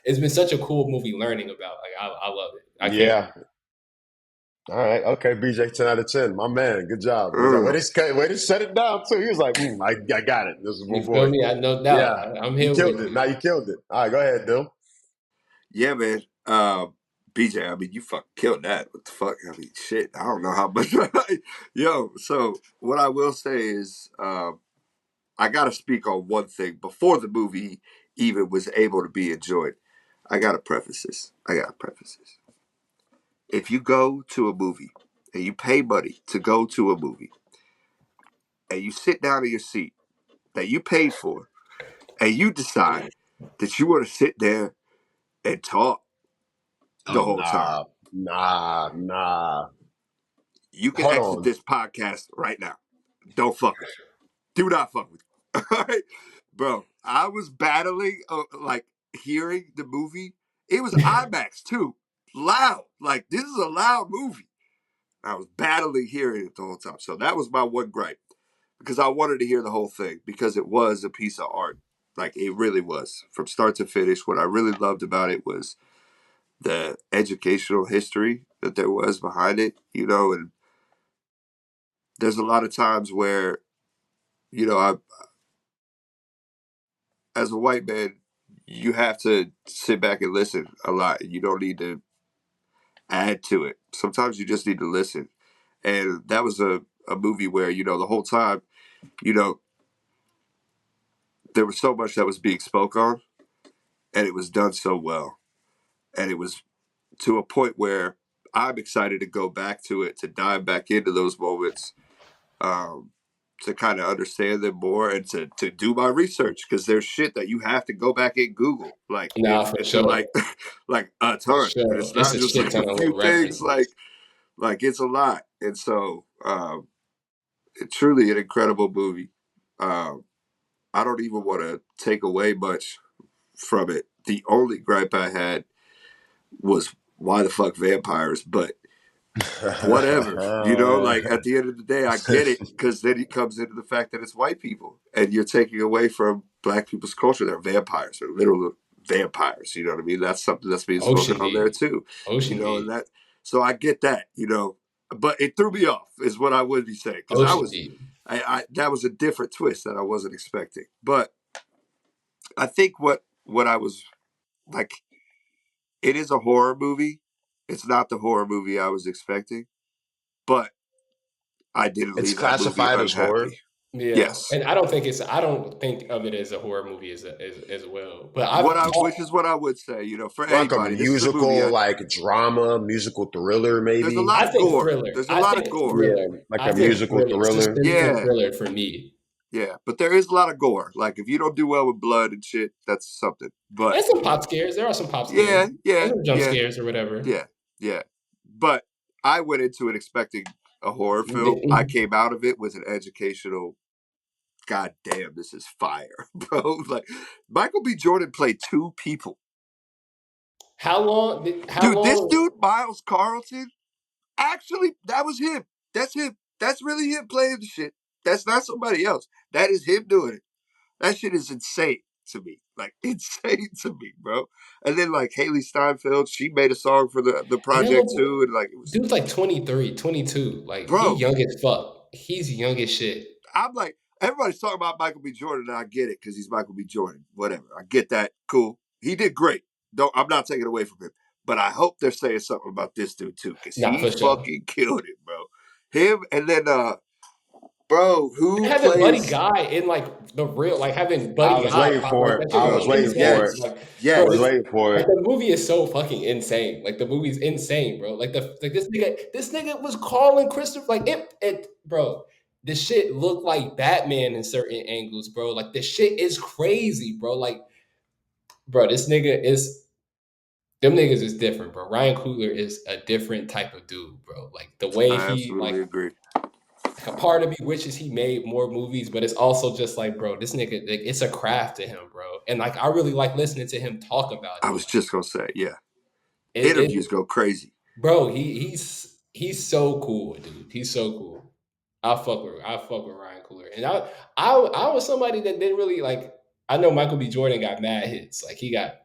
It's been such a cool movie learning about. Like I love it. I can't. Yeah. All right. Okay. BJ, 10 out of 10. My man. Good job. Good job. Mm. Way to shut it down too. He was like, I got it. This is my You feel boy. me? I no doubt. Yeah. I'm You here with killed it. you. Now you killed it. All right. Go ahead, Dill. Yeah, man. BJ, I mean, you fucking killed that. What the fuck? I mean, shit. I don't know how much. Yo, so what I will say is, I got to speak on one thing before the movie even was able to be enjoyed. I got to preface this. If you go to a movie and you pay money to go to a movie and you sit down in your seat that you paid for and you decide that you want to sit there and talk the Oh, whole time, nah. you can Hold exit on. this podcast right now. Don't fuck with you. Do not fuck with you. All right? Bro, I was battling, like, hearing the movie. It was IMAX, too. Loud. Like, this is a loud movie. I was battling hearing it the whole time. So that was my one gripe. Because I wanted to hear the whole thing. Because it was a piece of art. Like, it really was. From start to finish, what I really loved about it was the educational history that there was behind it, and there's a lot of times where, I, as a white man, you have to sit back and listen a lot. You don't need to add to it. Sometimes you just need to listen. And that was a movie where, the whole time, you know, there was so much that was being spoke on, and it was done so well. And it was to a point where I'm excited to go back to it, to dive back into those moments, um, to kind of understand them more and to do my research, because there's shit that you have to go back and Google, like, Nah, for into sure. like like a For ton, and sure. it's It's not a just shit like ton a of few things, references. like it's a lot. And so, it's truly an incredible movie. um, I don't even want to take away much from it. The only gripe I had was why the fuck vampires, but whatever, like, at the end of the day, I get it, because then it comes into the fact that it's white people and you're taking away from black people's culture. They're vampires. They're literal vampires. You know what I mean? That's something that's being spoken Ocean on there Deep. too. Ocean And Deep. that, so I get that, but it threw me off is what I would be saying, because Ocean Deep. I that was a different twist that I wasn't expecting. But I think what I was like, it is a horror movie. It's not the horror movie I was expecting, but I didn't It's leave that movie classified as horror. unhappy. Yeah, Yes. and I don't think of it as a horror movie as well. But Which is what I would say, for Like a anybody. This is a movie. musical, like drama, musical thriller, There's a maybe. lot I of think gore. thriller. There's a lot of gore. Yeah, like I a think musical thriller. thriller. Specifically Yeah, thriller for me. yeah. But there is a lot of gore. Like, if you don't do well with blood and shit, that's something. But And some pop scares. There are some pop scares. yeah, And yeah, some jump yeah, scares or whatever. yeah, yeah. But I went into it expecting a horror film. I came out of it with an educational. God damn, this is fire, bro. Like, Michael B. Jordan played two people. How long? How Dude, this long? dude, Miles Carlton, actually, that was him. That's him. That's really him playing the shit. That's not somebody else. That is him doing it. That shit is insane to me. Like, insane to me, bro. And then, like, Haley Steinfeld, she made a song for the project Yo, too. And, like, it was, dude's like 23, 22. Like he bro, young as fuck. He's young as shit. I'm like, everybody's talking about Michael B. Jordan, and I get it, because he's Michael B. Jordan. Whatever. I get that. Cool. He did great. I'm not taking away from him. But I hope they're saying something about this dude too, because Nah, he for sure. fucking killed it, bro. Him, and then bro, And who having Buddy plays Guy in like the real, like having I Buddy was Guy waiting pop, like for it. that shit I was was bro? waiting for insane. it. Like, I bro, was Yes. waiting for like it. the movie is so fucking insane. Like the movie's insane, bro. Like this nigga was calling Christopher, like bro. the shit look like Batman in certain angles, bro. Like the shit is crazy, bro. Like, bro, this nigga is them niggas is different, bro. Ryan Coogler is a different type of dude, bro. Like the way I he absolutely agree. like a part of me wishes he made more movies, but it's also just like, bro, this nigga, like, it's a craft to him, bro. And like I really like listening to him talk about I it. was just gonna say, yeah, It interviews go crazy. bro, he's so cool, dude. He's so cool. I fuck with Ryan Coogler. And I was somebody that didn't really like I know Michael B. Jordan got mad hits. Like he got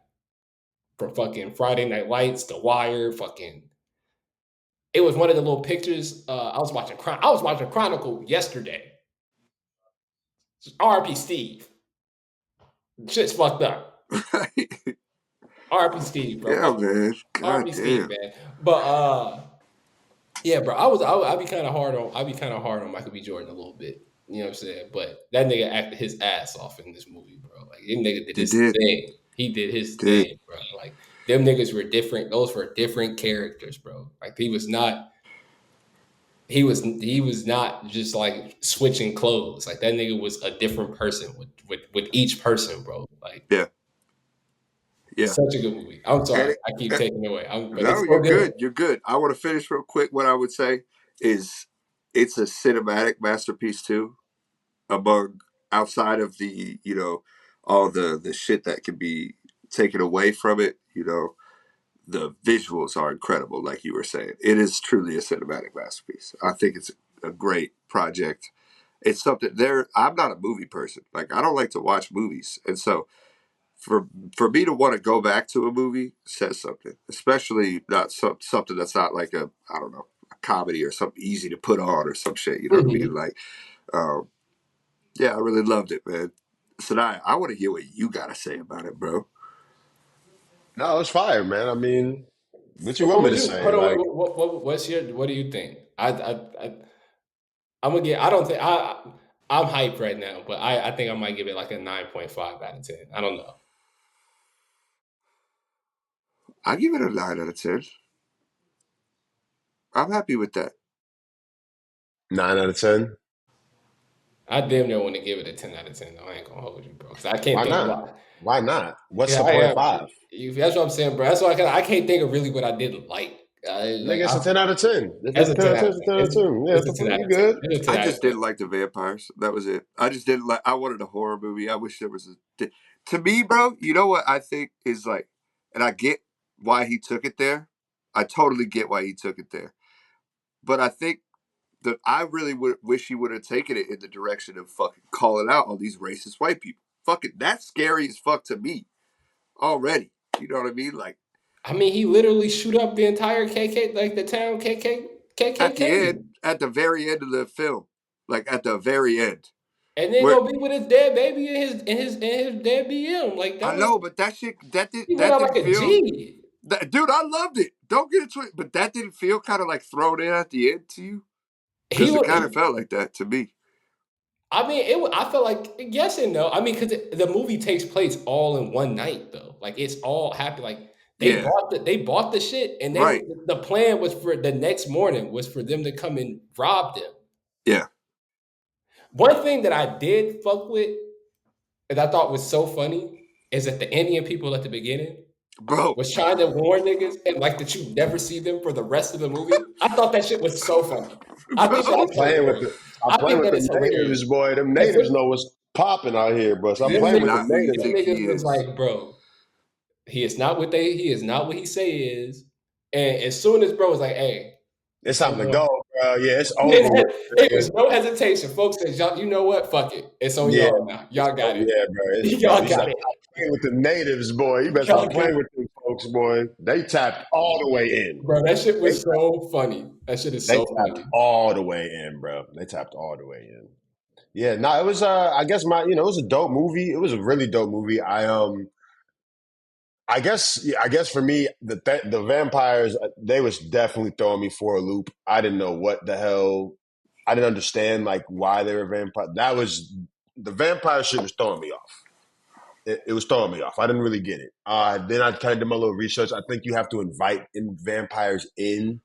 from fucking Friday Night Lights, The Wire, fucking it was one of the little pictures. I was watching Chronicle yesterday. RP Steve. Shit's fucked up. RP Steve, bro. Yeah, Fuck man. God RP Steve, damn. man. But yeah, bro. I'd be kind of hard on Michael B. Jordan a little bit. You know what I'm saying? But that nigga acted his ass off in this movie, bro. Like that nigga did He his did. thing. He did his Did. thing, bro. Like them niggas were different. Those were different characters, bro. Like he was not just like switching clothes. Like that nigga was a different person with each person, bro. Like Yeah. Yeah. such a good movie. I'm sorry, And I keep taking it away. But it's no, so you're good. good. You're good. I want to finish real quick. What I would say is it's a cinematic masterpiece too, among outside of the, all the shit that can be taken away from it, the visuals are incredible, like you were saying. It is truly a cinematic masterpiece. I think it's a great project. It's something there. I'm not a movie person. Like I don't like to watch movies. And so for me to want to go back to a movie says something, especially not something that's not like I don't know, a comedy or something easy to put on or some shit. You know what I mean? Mhm. Like, um, yeah, I really loved it, man. So now I want to hear what you got to say about it, bro. No, it's fire, man. I mean, what you So want what me would to you say? hold on? Like, What do you think? I'm gonna get. I don't think I'm hyped right now, but I think I might give it like a 9.5 out of 10. I don't know. I give it a 9 out of 10. I'm happy with that. 9 out of 10. I damn near want to give it a 10 out of 10. Though I ain't gonna hold you, bro, because I can't Why think of not? what. Why not? What's Yeah, the I point am. five? That's what I'm saying, bro. That's why I can't think of really what I didn't like. Nigga, it's a 10 out of 10. If That's it's a a 10 10 out of out 10, of it's a 10. 10 out of 10. Yeah, It's it's a a 10 out you of 10. good. It's a 10 I out of just 10. didn't like the vampires. That was it. I just didn't like. I wanted a horror movie. I wish there was to me, bro. You know what I think is like, and I get why he took it there. I totally get why he took it there. But I think that I really would wish he would have taken it in the direction of fucking calling out all these racist white people. Fucking that's scary as fuck to me already. You know what I mean? Like I mean, he literally shoot up the entire KK, like the town at the end, KKK. at the very end of the film, like at the very end, And then where go be with his dead baby and his dead BM. Like I that was know, but that shit he went that out didn't like a feel G. dude. I loved it. Don't get it twisted, but that didn't feel kind of like thrown in at the end to you He because it was. kind of felt like that to me. I mean, I felt like yes and no. I mean, because the movie takes place all in one night, though. Like it's all happened. Like Yeah, they bought the shit, and right. the plan was for the next morning was for them to come and rob them. Yeah, One thing that I did fuck with, and I thought was so funny, is that the Indian people at the beginning bro, was trying to warn niggas and like that you never see them for the rest of the movie. I thought that shit was so funny. I think bro. that's hilarious. Stop I playing think with that the is hilarious. natives, boy. Them Because natives know what's popping out here, bro. Stop He is playing them with the not who you them natives. think he niggas was is. like, bro, he is not what he say he is. And as soon as bro was like, hey, It's hey time to bro, go, bro. Yeah, it's over with. it Man. was no hesitation. Folks said, y'all, you know what? Fuck it. It's on Yeah, y'all now. Y'all got it. yeah, bro. Bro, Y'all you got stop it. playing with the natives, boy. You better Y'all stop got playing it. with them folks, boy. They tapped all the way in. Bro, that shit They, was so funny. That shit is they so tapped funny. all the way in, bro. They tapped all the way in. Yeah, no, it was. I guess it was a dope movie. It was a really dope movie. I guess for me, the vampires they was definitely throwing me for a loop. I didn't know what the hell. I didn't understand like why they were vampire. That was the vampire shit was throwing me off. It was throwing me off. I didn't really get it. Then I kind of did my little research. I think you have to invite vampires in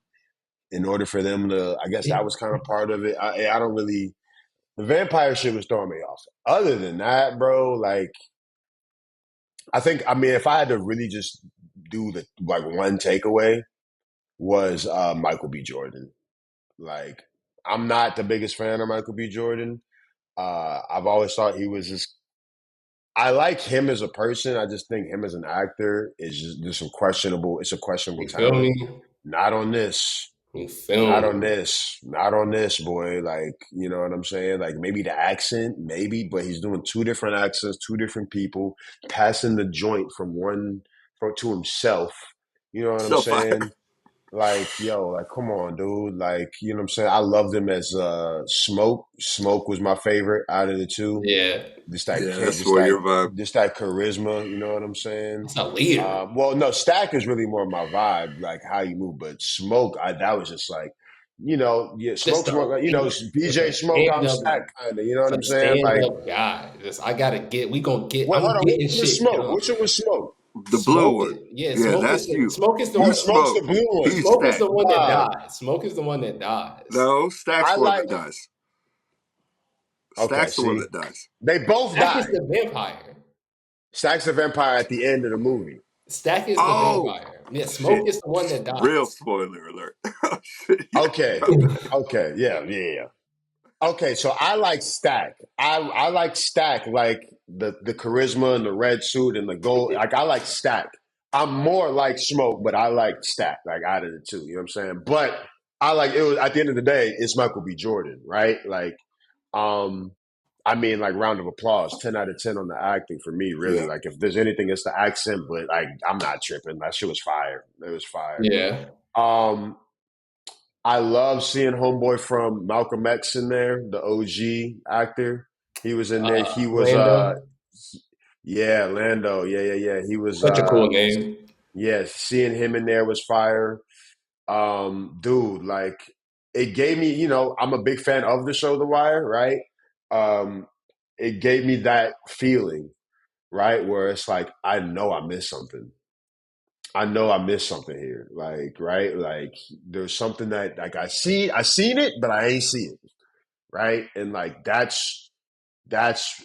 order for them to. I guess that was kind of part of it. I don't really. The vampire shit was throwing me off. Other than that, bro, like I mean, if I had to really just do the like one takeaway was Michael B. Jordan. Like, I'm not the biggest fan of Michael B. Jordan. I've always thought he was just. I like him as a person. I just think him as an actor is just there's some questionable. It's a questionable You feel talent. me? Not on this. You feel Not on me? this. Not on this, boy. Like, you know what I'm saying? Like, maybe the accent, maybe, but he's doing two different accents, two different people, passing the joint from one to himself. You know what I'm So fire. saying? Like, yo, like, come on, dude. Like, you know what I'm saying? I loved him as Smoke. Smoke was my favorite out of the two. Yeah, Just that Yeah, kid, that's more your vibe. just that charisma. You know what I'm saying? it's a leader. Well, no, Stack is really more my vibe, like how you move. But Smoke, that was just like, yeah, Just Smoke's a more like, leader. Just BJ a Smoke, stand I'm up, Stack kind of. You know what I'm a saying? stand Like, up guy. Just I gotta get. We gonna get. what? I'm Hold on, which getting one was shit Smoke? done. Which one was Smoke? The blue Smoke is one. yeah. Yeah, Smoke is that's you. smoke is the You You one. Smoke's the smoke. blue one. He's Smoke is Stack. the one that Nah, dies. Smoke is the one that dies. No, Stack's I the one like. that dies. Okay, Stack's the one see, that dies. they both Stack is die. the vampire. Stack's the vampire at the end of the movie. Stack is the Oh vampire. Yeah, shit! Smoke is the one that Real dies. spoiler alert. Oh, shit, yeah, Okay, bro. okay, yeah, yeah, yeah. Okay, so I like Stack. I like Stack, like the charisma and the red suit and the gold. Like I like Stack. I'm more like Smoke, but I like Stack. Like out of the two, you know what I'm saying? But I like it was at the end of the day, it's Michael B. Jordan, right? Like, um, I mean, like round of applause, 10 out of 10 on the acting for me. Really, Yeah, like if there's anything, it's the accent. But like, I'm not tripping. That shit was fire. It was fire. Yeah. Um, I love seeing homeboy from Malcolm X in there, the OG actor. He was in there. He was Lando. yeah, Lando. Yeah, yeah, yeah. He was Such a cool name. yeah, seeing him in there was fire. Dude, like it gave me, I'm a big fan of the show The Wire, right? Um, it gave me that feeling, right? Where it's like I know I missed something. I know I missed something here. Like, right? Like there's something that like I seen it, but I ain't see it. Right. And like that's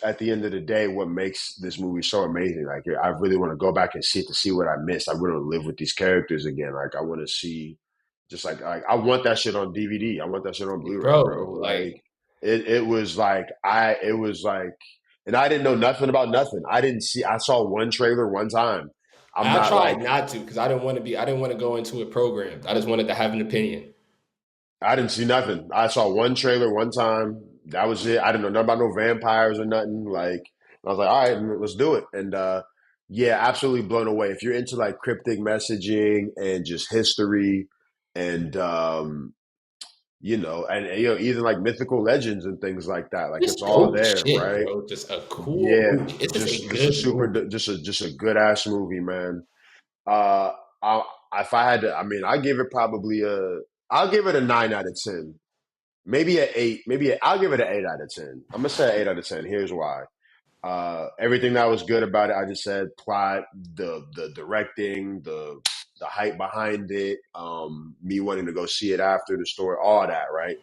at the end of the day what makes this movie so amazing. Like I really want to go back and see it to see what I missed. I want to live with these characters again. Like I want to see just like I want that shit on DVD. I want that shit on Blu-ray, Bro, bro. Like like it was like it was like and I didn't know nothing about nothing. I saw one trailer one time. I'm I not tried like not to because I didn't want to go into it programmed. I just wanted to have an opinion. I didn't see nothing. I saw one trailer one time. That was it. I didn't know nothing about no vampires or nothing. Like I was like, all right, let's do it. And yeah, absolutely blown away. If you're into like cryptic messaging and just history and even like mythical legends and things like that, like it's Just all cool there, shit, right? bro. Just a cool Yeah, movie. It's just a just a good movie. just a good ass movie, man. Uh, I, if I had to, I mean, I'll give it a 9 out of 10. Maybe an eight. I'll give it an 8 out of 10. I'm gonna say an 8 out of 10. Here's why. Everything that was good about it, I just said plot, the directing, the hype behind it, me wanting to go see it after the story, all that, right?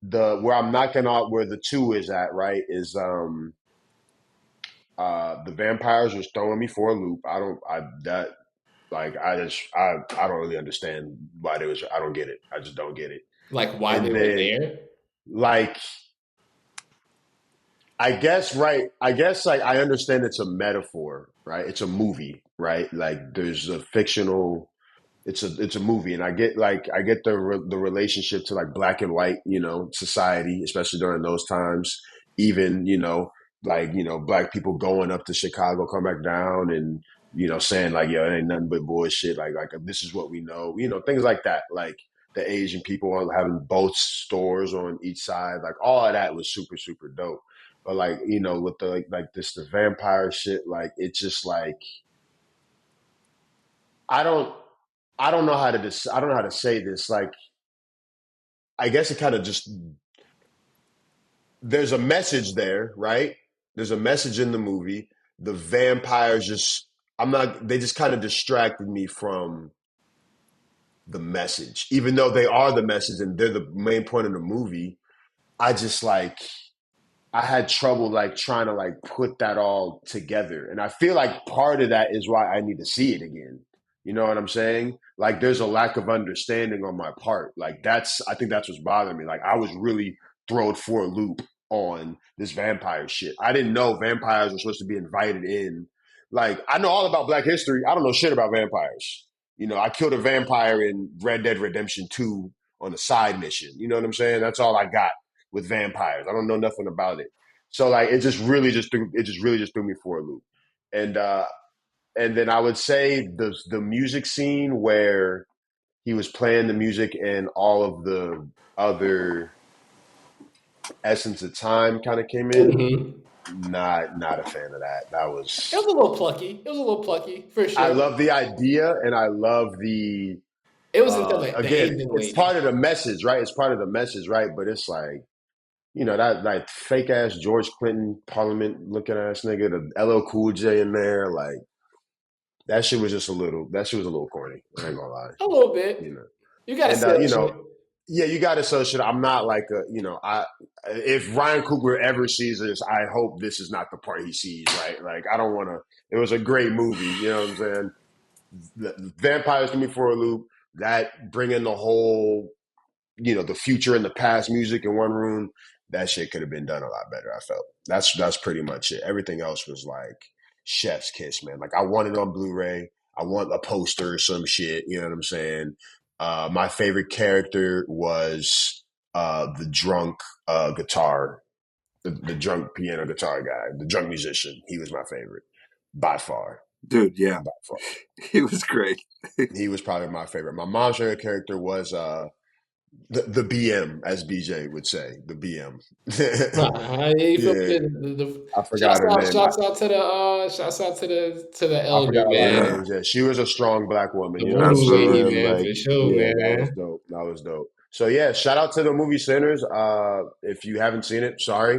The where I'm knocking out where the two is at, right, is the vampires was throwing me for a loop. I don't I that like I don't really understand why there was I don't get it. I just don't get it. Like why And they were then there. like I guess right. I guess like I understand it's a metaphor, right? It's a movie, right? Like there's a fictional. It's a movie, and I get the relationship to like black and white, society, especially during those times. Even black people going up to Chicago, come back down, and saying like yo, it ain't nothing but bullshit. Like this is what we know, things like that. Like the Asian people having both stores on each side, like all of that was super super dope. But like with the like this the vampire shit, like it's just like I don't I don't know how to I don't know how to say this. Like I guess it kind of just there's a message there, right? There's a message in the movie. The vampires just I'm not they just kind of distracted me from the message. Even though they are the message and they're the main point of the movie, I just like I had trouble like trying to like put that all together. And I feel like part of that is why I need to see it again. You know what I'm saying? Like there's a lack of understanding on my part. Like I think that's what's bothering me. Like I was really thrown for a loop on this vampire shit. I didn't know vampires were supposed to be invited in. Like I know all about Black history. I don't know shit about vampires. You know, I killed a vampire in Red Dead Redemption 2 on a side mission. You know what I'm saying? That's all I got with vampires. I don't know nothing about it. So like it really just threw me for a loop. And and then I would say the music scene where he was playing the music and all of the other Essence of Time kind of came in. Mm-hmm. Not a fan of that. That It was was a little plucky. It was a little plucky for I sure. love the idea and I love the It was until the again, Asian it's part lady. of the message, right? It's part of the message, right? But it's like that like fake ass George Clinton Parliament looking ass nigga, the LL Cool J in there, like that shit was a little corny. I ain't gonna lie, A little bit. you know. You gotta And sell shit. yeah, you got to associate. I'm not like I if Ryan Coogler ever sees this, I hope this is not the part he sees. Right, like I don't want to. It was a great movie. You know what I'm saying? The vampires threw me for a loop. That bringing the whole the future and the past music in one room, that shit could have been done a lot better. I felt that's pretty much it. Everything else was like chef's kiss, man. Like I want it on Blu-ray. I want a poster or some shit. You know what I'm saying? My favorite character was the drunk guitar, the drunk piano guitar guy, the drunk musician. He was my favorite by far. Dude, yeah. By far. He was great. He was probably my favorite. My mom's favorite character was the BM, as BJ would say, the BM. You feel Yeah, me? I forgot her name. Shouts out to the I elder forgot a lot of Yeah, man, names. Yeah, she was a strong Black woman. the You know what I'm Woohoo lady absolutely. saying? man Like, for sure, yeah, that was man. dope. That was dope. So yeah, shout out to the movie Sinners. If you haven't seen it, sorry,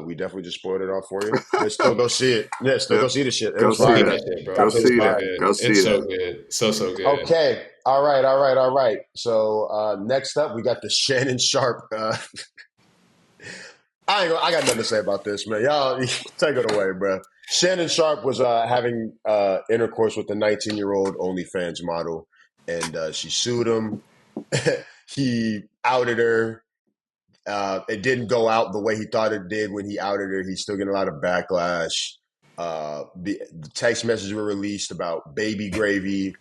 we definitely just spoiled it all for you. But still go see it. Yeah, still go Yep. see the shit. It Go was Go see see fire. that that. shit, Go bro. That shit was It's see so that. fire. good. Go see It's so that. good. So good. Okay. All right. All right. All right. So next up, we got the Shannon Sharpe. I got nothing to say about this, man. Y'all take it away, bro. Shannon Sharpe was having intercourse with the 19-year-old OnlyFans model, and she sued him. He outed her. It didn't go out the way he thought it did when he outed her. He's still getting a lot of backlash. The text messages were released about baby gravy,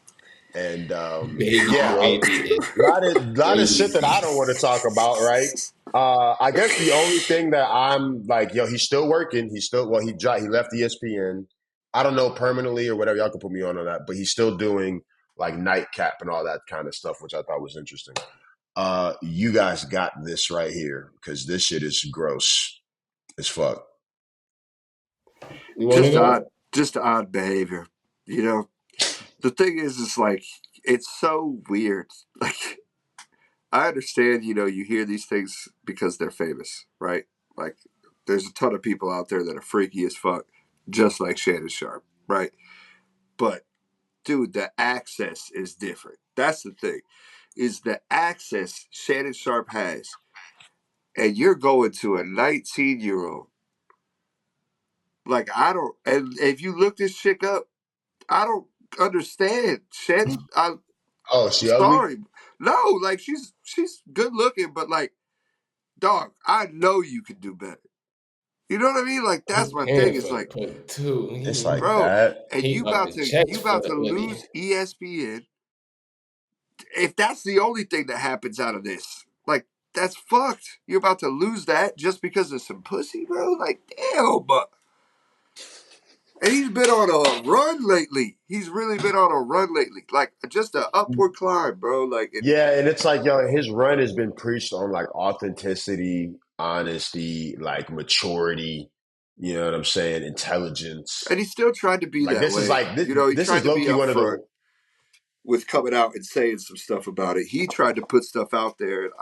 and Baby yeah, a gravy is lot of shit that I don't want to crazy. talk about, right? I guess the only thing that I'm like, yo, he's still working. He's still he left ESPN. I don't know permanently or whatever. Y'all can put me on that, but he's still doing like nightcap and all that kind of stuff, which I thought was interesting. You guys got this right here because this shit is gross as fuck. You want to Just go? odd, just odd behavior. You know, the thing is like it's so weird. Like I understand, you hear these things because they're famous, right? Like there's a ton of people out there that are freaky as fuck, just like Shannon Sharpe, right? But dude, the access is different. That's the thing, is the access Shannon Sharpe has, and you're going to a 19-year-old. Like I don't, and if you look this chick up, I don't understand. Shannon, I'm Oh, she ugly? sorry, no, like she's good looking, but like, dog, I know you could do better. You know what I mean? Like He that's my thing. paying It's for like, put two. It's like bro, that. and He about the checks you for about the to hoodie. lose ESPN if that's the only thing that happens out of this. Like that's fucked. You're about to lose that just because of some pussy, bro. Like damn, but. And he's been on a run lately. He's really been on a run lately. Like just an upward climb, bro. Like Yeah, and it's like, yo, his run has been preached on like authenticity, honesty, like maturity, you know what I'm saying, intelligence. and he still tried to be Like that this is way. like this, He this tried is to low be key one of upfront the with coming out and saying some stuff about it. He tried to put stuff out there, and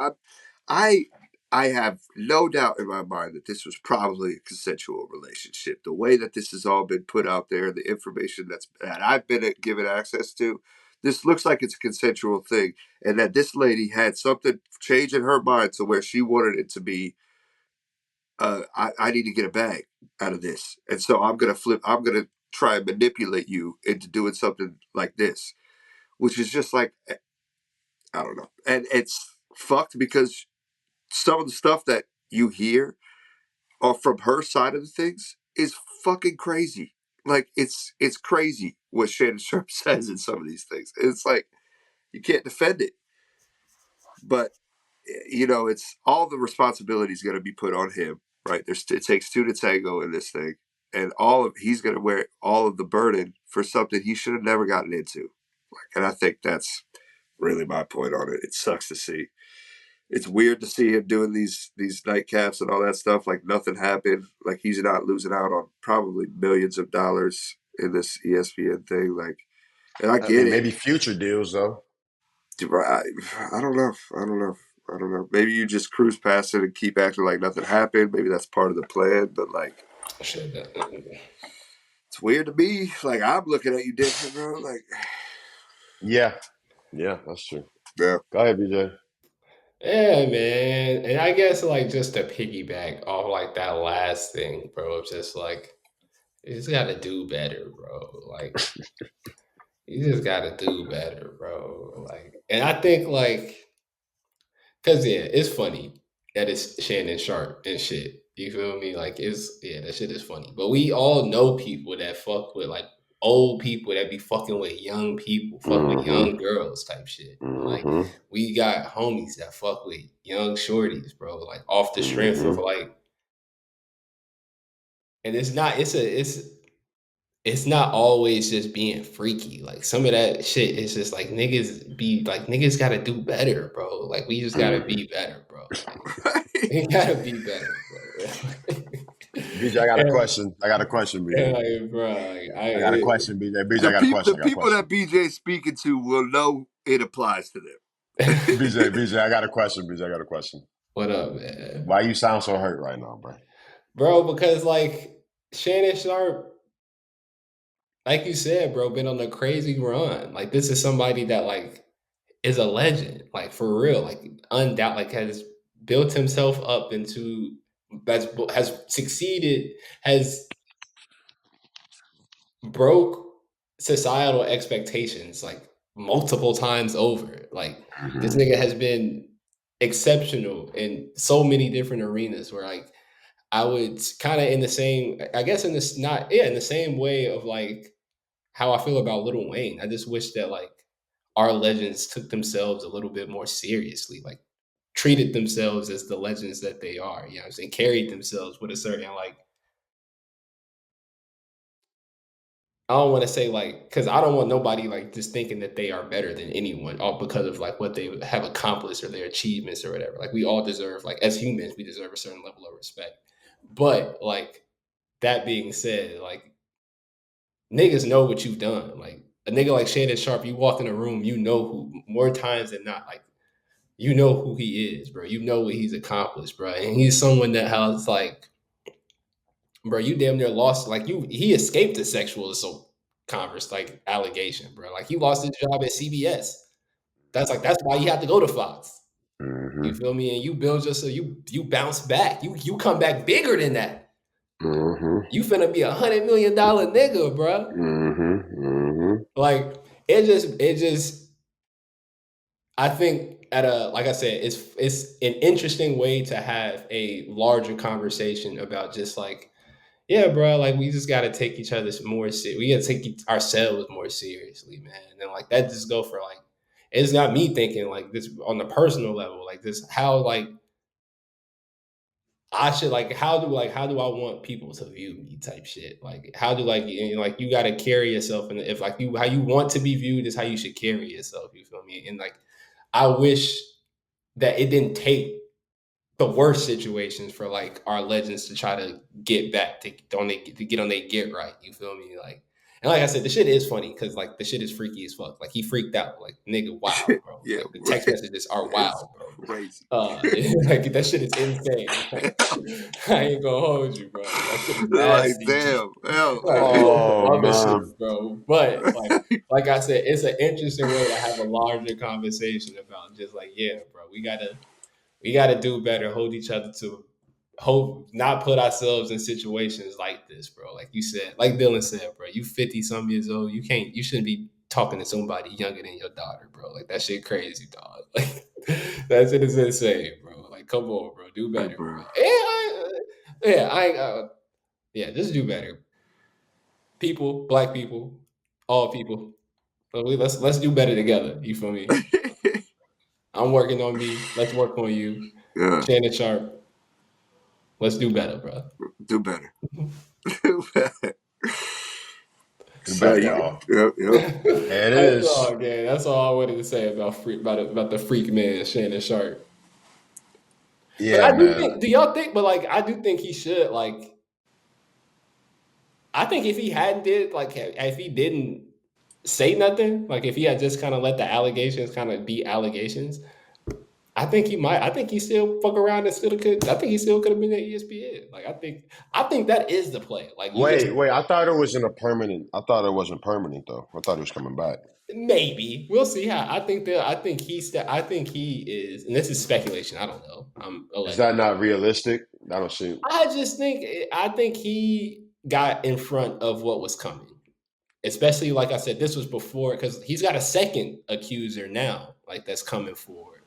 I, I have no doubt in my mind that this was probably a consensual relationship. The way that this has all been put out there, the information that I've been given access to, this looks like it's a consensual thing, and that this lady had something change in her mind to where she wanted it to be I need to get a bag out of this, and so I'm gonna try and manipulate you into doing something like this, which is just like, I don't know, and it's fucked because some of the stuff that you hear or from her side of the things is fucking crazy. Like it's crazy what Shannon Sharpe says in some of these things. It's like you can't defend it, but it's all the responsibility is going to be put on him, right? It takes two to tango in this thing, and he's going to wear all of the burden for something he should have never gotten into. And I think that's really my point on it. It sucks to see. It's weird to see him doing these nightcaps and all that stuff like nothing happened. Like he's not losing out on probably millions of dollars in this ESPN thing. Like, and I I get mean, it. maybe future deals though. I don't know. I don't know. I don't know. Maybe you just cruise past it and keep acting like nothing happened. Maybe that's part of the plan. But like, it's weird to me. Like I'm looking at you different, bro. Like, Yeah, that's true. yeah. Go ahead, BJ. Yeah, man. And I guess like just to piggyback off like that last thing, bro, it's just like you just gotta do better, bro. Like you just gotta do better, bro. Like and I think like cause yeah, it's funny that it's Shannon Sharpe and shit. You feel me? Like that shit is funny. But we all know people that fuck with like old people that be fucking with young people, fuck with Mm-hmm. young girls type shit. Like Mm-hmm. we got homies that fuck with young shorties, bro. Like off the strength of Mm-hmm. like, and it's not always just being freaky. Like some of that shit is just like niggas gotta do better, bro. Like we just gotta Mm-hmm. be better, bro. Like Right. we gotta be better, bro. BJ, I got a and, question. I got a question, and BJ. like, bro, like I got a question, BJ. BJ, I got a The question. I got a people question. that BJ's speaking to will know it applies to them. BJ, I got a question. BJ, I got a question. what up, man, Why you sound so hurt right now, bro? bro? Because like Shannon Sharpe, like you said, bro, been on a crazy run. Like this is somebody that like is a legend, like for real, like undoubted, like has built himself up into has succeeded, has broke societal expectations like multiple times over. Like this Mm-hmm. nigga has been exceptional in so many different arenas where like I would kind of in the same, I guess in this not yeah in the same way of like how I feel about Lil Wayne. I just wish that like our legends took themselves a little bit more seriously, like treated themselves as the legends that they are. You know what I'm saying? Carried themselves with a certain like I don't want to say like because I don't want nobody like just thinking that they are better than anyone all because of like what they have accomplished or their achievements or whatever. Like we all deserve like as humans we deserve a certain level of respect. But like that being said, like niggas know what you've done. Like a nigga like Shannon Sharpe, you walk in a room, you know who more times than not. Like you know who he is, bro. You know what he's accomplished, bro. And he's someone that has like, bro, you damn near lost. Like he escaped a sexual assault converse like allegation, bro. Like he lost his job at CBS. That's why he had to go to Fox. You Mm-hmm. feel me? And you build yourself. You bounce back. You come back bigger than that. Mm-hmm. You finna be $100 million nigga, bro. Mm-hmm. Mm-hmm. Like it just I think at a like I said, it's an interesting way to have a larger conversation about just like, yeah, bro, like we just gotta take each other more serious. We gotta take ourselves more seriously, man. And like that just go for like it's not me thinking like this on the personal level, like this how like I should how do I want people to view me type shit. Like how do like you gotta carry yourself and if like you how you want to be viewed is how you should carry yourself, you feel me? And like I wish that it didn't take the worst situations for like our legends to try to get back to get on they get right. You feel me? Like and like I said, the shit is funny because like the shit is freaky as fuck. Like he freaked out, like nigga, wow, bro. Yeah, Like the text right. messages are It's wild, bro. crazy. Like that shit is insane. Like, I ain't gonna hold you, bro. That shit is Like, nasty. damn. Hell. Like he on some Oh other man. shit, bro. But like I said, it's an interesting way to have a larger conversation about just like, yeah, bro, we gotta do better, hold each other to hope not put ourselves in situations like this, bro. Like you said, like Dylan said, bro, you 50 some years old. You shouldn't be talking to somebody younger than your daughter, bro. Like that shit crazy, dog. Like that shit is insane, bro. Like come on, bro, do Hey, better, bro. bro. Yeah, just do better. People, black people, all people. Let's do better together. You feel me? I'm working on me. Let's work on you. Yeah, Shannon Sharpe. Let's do better, bro. do better. Do better. Do So better, you, y'all. yep. There it That's is. all, man. That's all I wanted to say about the freak man, Shannon Sharpe. But Yeah, I do man. think, do y'all think? But like, I do think he should like. I think if he hadn't did like, if he didn't say nothing, like if he had just kind of let the allegations kind of be allegations, I think he might. I think he still fuck around and still could. I think he still could have been at ESPN. Like I think that is the play. Like you just Wait. I thought it wasn't a permanent. I thought it wasn't permanent though. I thought it was coming back. maybe we'll see how. I think that. I think he is, and this is speculation. I don't know. I'm Is that allegedly. not realistic? I don't see. I just think. I think he got in front of what was coming. Especially like I said, this was before because he's got a second accuser now, like that's coming forward.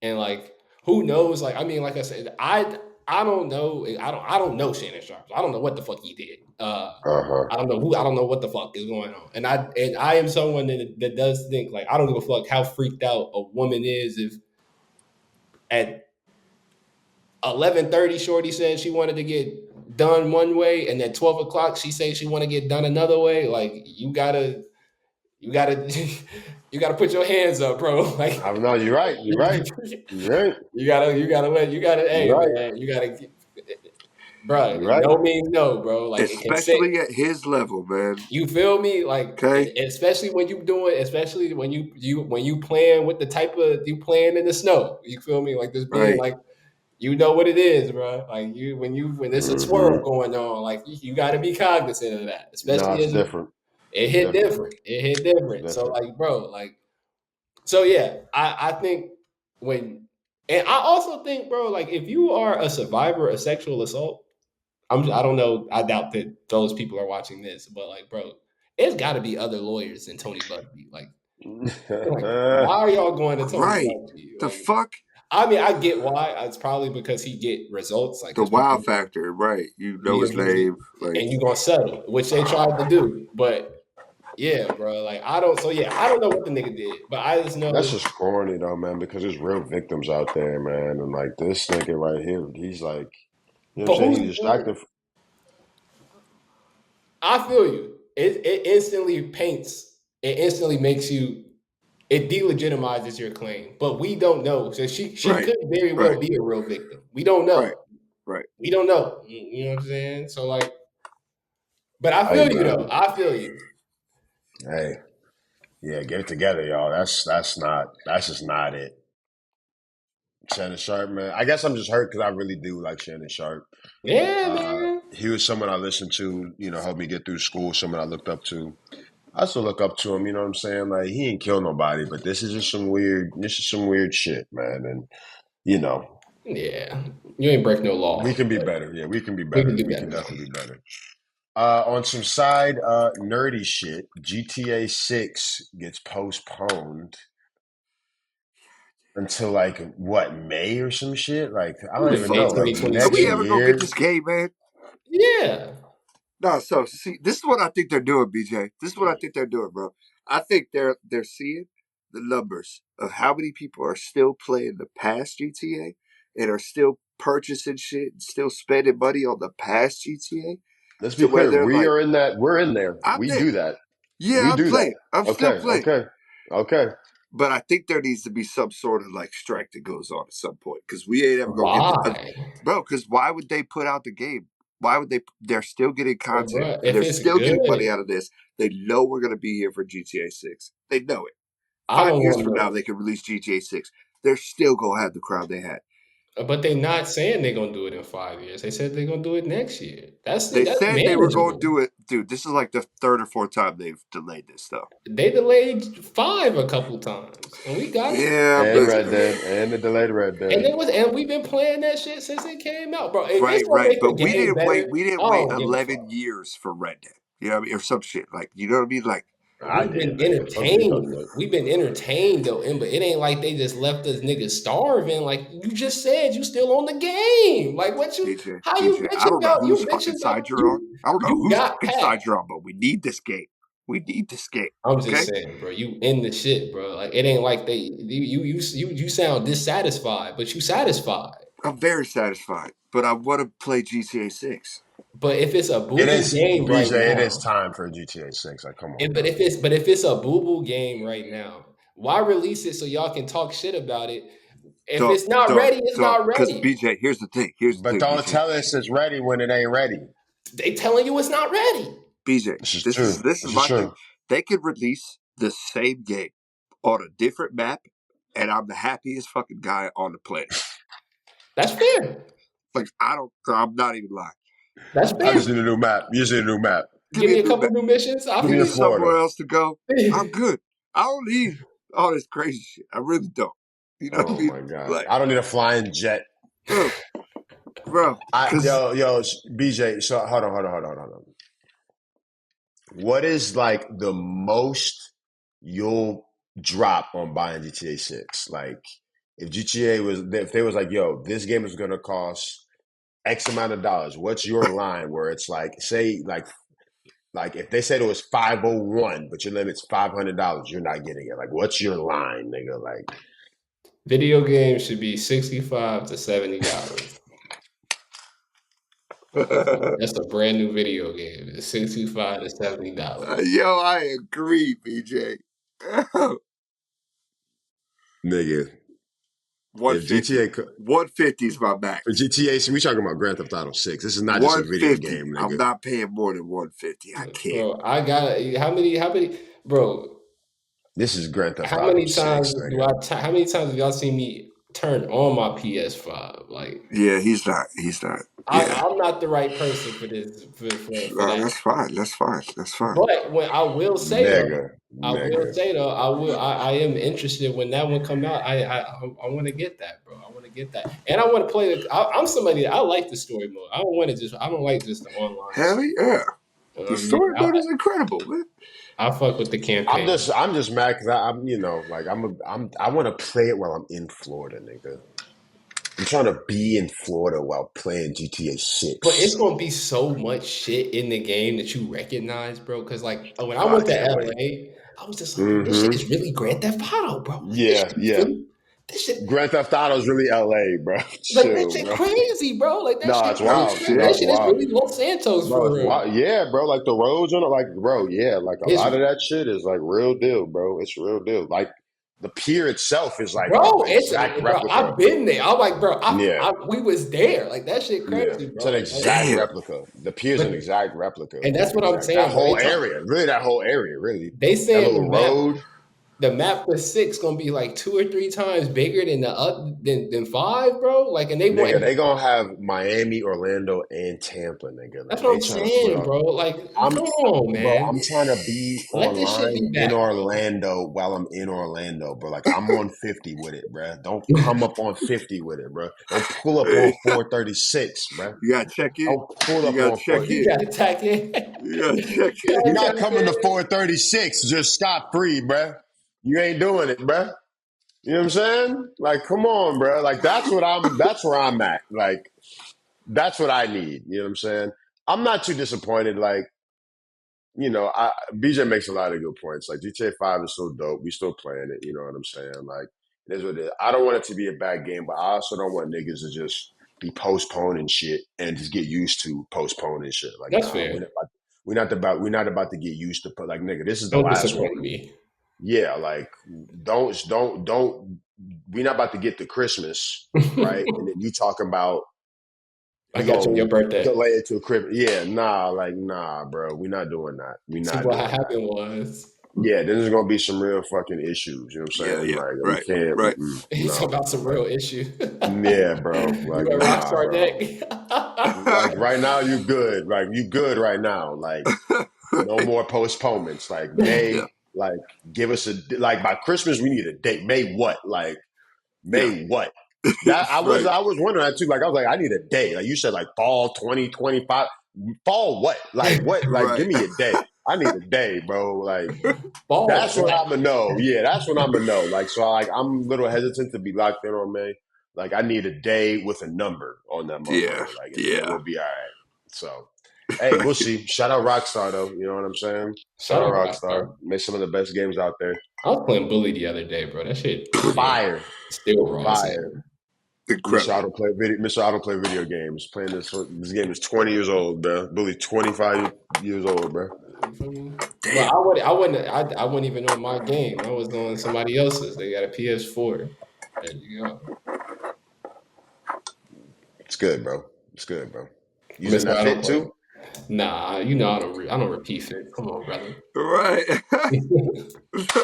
And like who knows? Like I mean, like I said, I don't know. I don't know Shannon Sharp. I don't know what the fuck he did. Uh huh. I don't know what the fuck is going on. And I am someone that does think like I don't give a fuck how freaked out a woman is if at 11:30 Shorty said she wanted to get done one way and at 12 o'clock she says she want to get done another way. Like you gotta you gotta put your hands up, bro. Like I don't know. You're right. You're right. You're right. you gotta hey You're right. man, you gotta bro, You're right. no means no, bro. Like it can say Especially at his level, man. you feel me? Like Okay? especially when you doing, especially when you playing with the type of you playing in the snow. You feel me? Like this being Right. like you know what it is, bro. Like when there's a Mm-hmm. twirl going on, like you got to be cognizant of that, No, especially it's as different. it It's hit different. different. It hit different. So Different. like, bro, like so yeah, I think when and I also think, bro, like if you are a survivor of sexual assault, I don't know, I doubt that those people are watching this, but like, bro, it's got to be other lawyers than Tony Bugby. Like, why are y'all going to Tony Right. Bugby? The Like, fuck? I mean, I get why. It's probably because he get results, like The because wow people, factor, right. You know you his name. Like, and you gonna settle, which they tried to do, but yeah, bro. Like I don't. So yeah, I don't know what the nigga did, but I just That's know. just corny though, man, because there's real victims out there, man. And like this nigga right here, he's like, you know what I'm But saying? who's? He's distracted. I feel you. It instantly paints. It instantly makes you. It delegitimizes your claim, but we don't know. So she right. could very well Right. be a real victim. We don't Right. know. Right. We don't know. You know what I'm saying? So like, but I Hey feel you though. man. I feel you. Hey. Yeah, get it together, y'all. That's just not it. Shannon Sharp, man. I guess I'm just hurt because I really do like Shannon Sharp. Yeah, man. He was someone I listened to, helped me get through school, someone I looked up to. I still look up to him, you know what I'm saying? Like he ain't kill nobody, but this is some weird shit, man. And you know, Yeah, you ain't break no we law, can be but better. Yeah, we can be we can better. do We can better though. definitely be better. On some side nerdy shit, GTA 6 gets postponed until like what, May or some shit? Like I Who don't the even fuck May know, knows? like Are we next 2026. ever gonna get year. this game, man? Yeah, No, so see, this is what I think they're doing, BJ. This is what I think they're doing, bro. I think they're seeing the numbers of how many people are still playing the past GTA and are still purchasing shit and still spending money on the past GTA Let's be to where clear, they're we like, are in that. We're in there. I'm We there. do that. Yeah, We I'm do that. playing. I'm still Okay, playing. okay, okay. But I think there needs to be some sort of like strike that goes on at some point because we ain't ever gonna get the why, bro. Because why would they put out the game? Why would they? They're still getting content bro? and If they're it's still getting money good, out of this. They know we're gonna be here for GTA 6. They know it. I 5 don't years want from now, no. they can release GTA 6. They're still gonna have the crowd they had. But they're not saying they're gonna do it in 5 years. They said they're gonna do it next year. That's They said they were going to manageable. do it, dude. This is like the third or fourth time they've delayed this, though. They delayed 5 a couple times, and we got it. Yeah, And but Red Dead, and the delayed Red Dead. And we've been playing that shit since it came out, bro. If it's right, gonna right. make the But we game didn't wait. better, We didn't I wait don't give a 11 fuck. years for Red Dead. You know what I mean, or some shit like you know what I mean, like. I We've did, been nigga. Fuck what you talking entertained. about? We've been entertained though, but it ain't like they just left us niggas starving. Like you just said, you still on the game. Like what you? BJ, How you BJ, I bitching don't know about? You whose fucking bitching side about you're on. you? I don't know You whose got fucking side past. you're on, but we need this game. We need this game. I'm Okay. just saying, bro. You in the shit, bro. Like it ain't like you sound dissatisfied, but you satisfied. I'm very satisfied, but I want to play GTA 6. But if it's a It boo boo is, game right BJ. It is now, time for GTA 6. Like, come on, but bro. if it's a boo boo game right now, why release it so y'all can talk shit about it? If Dog, it's not dog, ready, it's dog. not Because ready. BJ, here's the thing. Here's the But thing, don't BJ. tell us it's ready when it ain't ready. They telling you it's not ready. BJ, This is this true. is this This is is my thing. true. They could release the same game on a different map, and I'm the happiest fucking guy on the planet. That's fair. Like I'm not even lying. That's I fair. just need a new map. You just need a new map. Give Give me me a a new couple map. new missions. I Give Give me feel me in you. somewhere Florida. else to go. I'm good. I don't need all this crazy shit. I really don't. You know what I Oh mean? my god! Like, I don't need a flying jet. bro, because Yo, BJ. So hold on. What is like the most you'll drop on buying GTA 6? Like, if they was like, yo, this game is gonna cost X amount of dollars. What's your line where it's like, say, like if they said it was 501, but your limit's $500, you're not getting it. Like, what's your line, nigga? Like, Video games should be $65 to $70. That's a brand new video game. It's $65 to $70. yo, I agree, BJ. nigga, if 150. GTA 150 is my for max. GTA, so we talking about Grand Theft Auto 6. This is not just a video 150. game, I'm nigga. not paying more than 150. I can't. Bro, I got how many bro, This is Grand Theft how Auto many 6, times nigga. how many times have y'all seen me turn on my PS5? Like Yeah, he's not. He's not. Yeah. I'm not the right person for this for No, that. that's fine. That's fine. That's fine. But when Nigga. I am interested when that one come out. I want to get that, bro. I want to get that, and I want to play the. I'm somebody that I like the story mode. I don't like just the online Hell shit. yeah. You know The what I mean? story mode is incredible, man. I fuck with the campaign. I'm just mad because I'm, you know, like I want to play it while I'm in Florida, nigga. I'm trying to be in Florida while playing GTA 6. But it's gonna be so much shit in the game that you recognize, bro. Because like when I Oh, I went to can't wait. LA, I was just like, this shit is really Grand Theft Auto, bro. Like, Yeah, yeah. this shit, Grand Theft Auto is really LA, bro. like that Chill, shit bro. crazy, bro. Like that No, shit, it's Oh wild. No, shit. that it's shit is wild. really Los Santos Bro, for it's real. wild. Yeah, bro. Like the roads on it, like, bro, yeah. Like a It's lot of that shit is like real deal, bro. It's real deal. Like the pier itself is like bro, an exact bro. replica. I've been there. I'm like, bro, Yeah. we was there. Like that shit Yeah, crazy, it's bro. an Like, exact Damn. replica. The pier's but an exact replica. and that's Like what I'm exact that saying, bro. whole area, really, that whole area, really. They That saying little road, the map for 6 gonna be like 2 or 3 times bigger than than 5, bro. Like, and they nigga. want. They gonna have Miami, Orlando, and Tampa, nigga. That's Like what they I'm trying to put saying, up. bro. Like, I'm, come on, bro. man. I'm trying to be Let this shit online be in back, bro. Orlando while I'm in Orlando, bro. Like I'm on 50 with it, bro. Don't come up on 50 with it, bro. Don't pull up on Hey, 436, bro. you gotta check in. Don't pull You up gotta on check 4. You in. gotta attack in. You gotta check You in. You're gotta not attack coming to in. 436 just scot free, bruh. You ain't doing it, bruh. You know what I'm saying? Like, come on, bruh. Like, that's where I'm at. Like, that's what I need. You know what I'm saying? I'm not too disappointed. Like, you know, BJ makes a lot of good points. Like, GTA 5 is so dope. We still playing it. You know what I'm saying? Like, it is what it is. I don't want it to be a bad game, but I also don't want niggas to just be postponing shit and just get used to postponing shit. Like, That's nah, fair. we're not about to get used to like, nigga, this is the Don't last one. disappoint me. Yeah, like don't we're not about to get to Christmas, right? And then you talking about I we got you on gonna your birthday. delay it to a Christmas. Yeah, nah, bro. We're not doing that. We're See not what doing that. happened was Yeah, then there's gonna be some real fucking issues. You know what I'm Yeah, saying? yeah. Like we Right, can't. right. it's No, about some like real issue. Yeah, bro. You Like, got nah, Rockstar bro. neck. Like right now, you good. Like you good right now. Like no more postponements. Like Yeah. May. Like give us like by Christmas we need a date. May what? Like Yeah. May what? That Right. I was wondering that too. Like I was like, I need a day. Like you said, like fall 2025. Fall what? Like what? Like give Right. me a day. I need a day, bro. Like Ball that's when what? I'm gonna know. Yeah, that's when I'm gonna know. Like so, like I'm a little hesitant to be locked in on May. Like I need a day with a number on that Yeah. motherfucker. Like and then Yeah. we'll be all right. So, hey, we'll see. Shout out Rockstar though. You know what I'm saying? Shout Shout out out Rockstar. Rockstar. Make some of the best games out there. I was playing Bully the other day, bro. That shit Fire, still raw as fire. hell. Mr. I Incredible. don't play video. Mr. I don't play video games. Playing this game is 20 years old, bro. Bully 25 years old, bro. You feel me? Well, Damn. I wasn't even on my game. I was on somebody else's. They got a PS4. There you go. It's good, bro. It's good, bro. Using Mister, that I don't fit play. too. Nah, I don't repeat fit. Come on, brother. Right.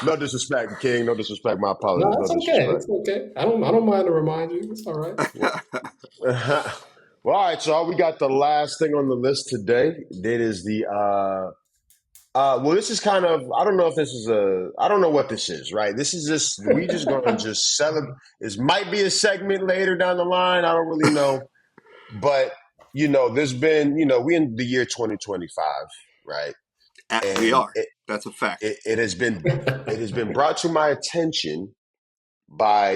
No disrespect, King. No disrespect. My No, apologies. No it's okay. disrespect. It's okay. I don't mind to remind you. It's all right. Well, well, all right, y'all. We got the last thing on the list today. That is the well, this is kind of I don't know if this is I don't know what this is, right? This is just we just gonna just celebrate. This might be a segment later down the line. I don't really know, but there's been we in the year 2025, right? We And are. That's a fact. it has been brought to my attention by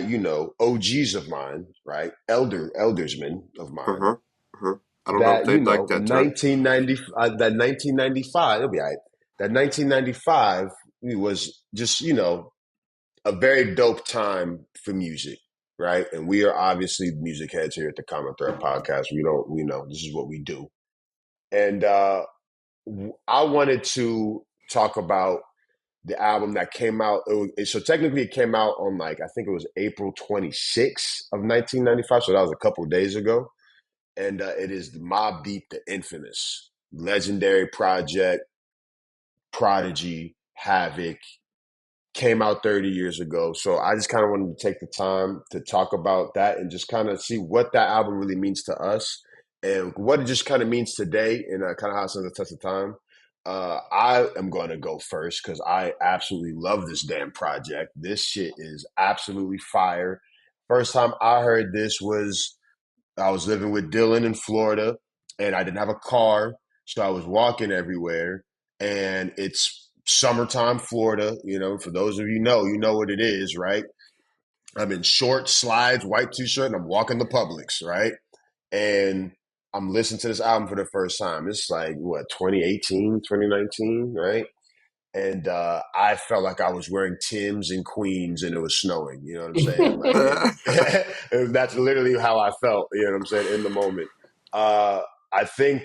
OGs of mine, right? Eldersmen of mine Uh-huh. Uh-huh. I don't know if that they'd like that term. 1995 it'll be all right. That 1995 was just a very dope time for music, right? And we are obviously music heads here at the Common Thread Podcast. We know this is what we do, and I wanted to talk about the album that came out. So technically, it came out on I think it was April 26th of 1995. So that was a couple of days ago, and it is the Mobb Deep, the infamous, legendary project, Prodigy, Havoc, came out 30 years ago. So I just kind of wanted to take the time to talk about that and just kind of see what that album really means to us and what it just kind of means today and kind of how it stands the test of time. I am going to go first because I absolutely love this damn project. This shit is absolutely fire. First time I heard this was I was living with Dylan in Florida and I didn't have a car. So I was walking everywhere and it's summertime Florida. For those of you know what it is, right? I'm in short slides, white t-shirt, and I'm walking the Publix, right? And I'm listening to this album for the first time. It's like, what, 2018, 2019, right? And I felt like I was wearing Timbs and Queens and it was snowing. You know what I'm saying? Like, that's literally how I felt. You know what I'm saying? In the moment. I think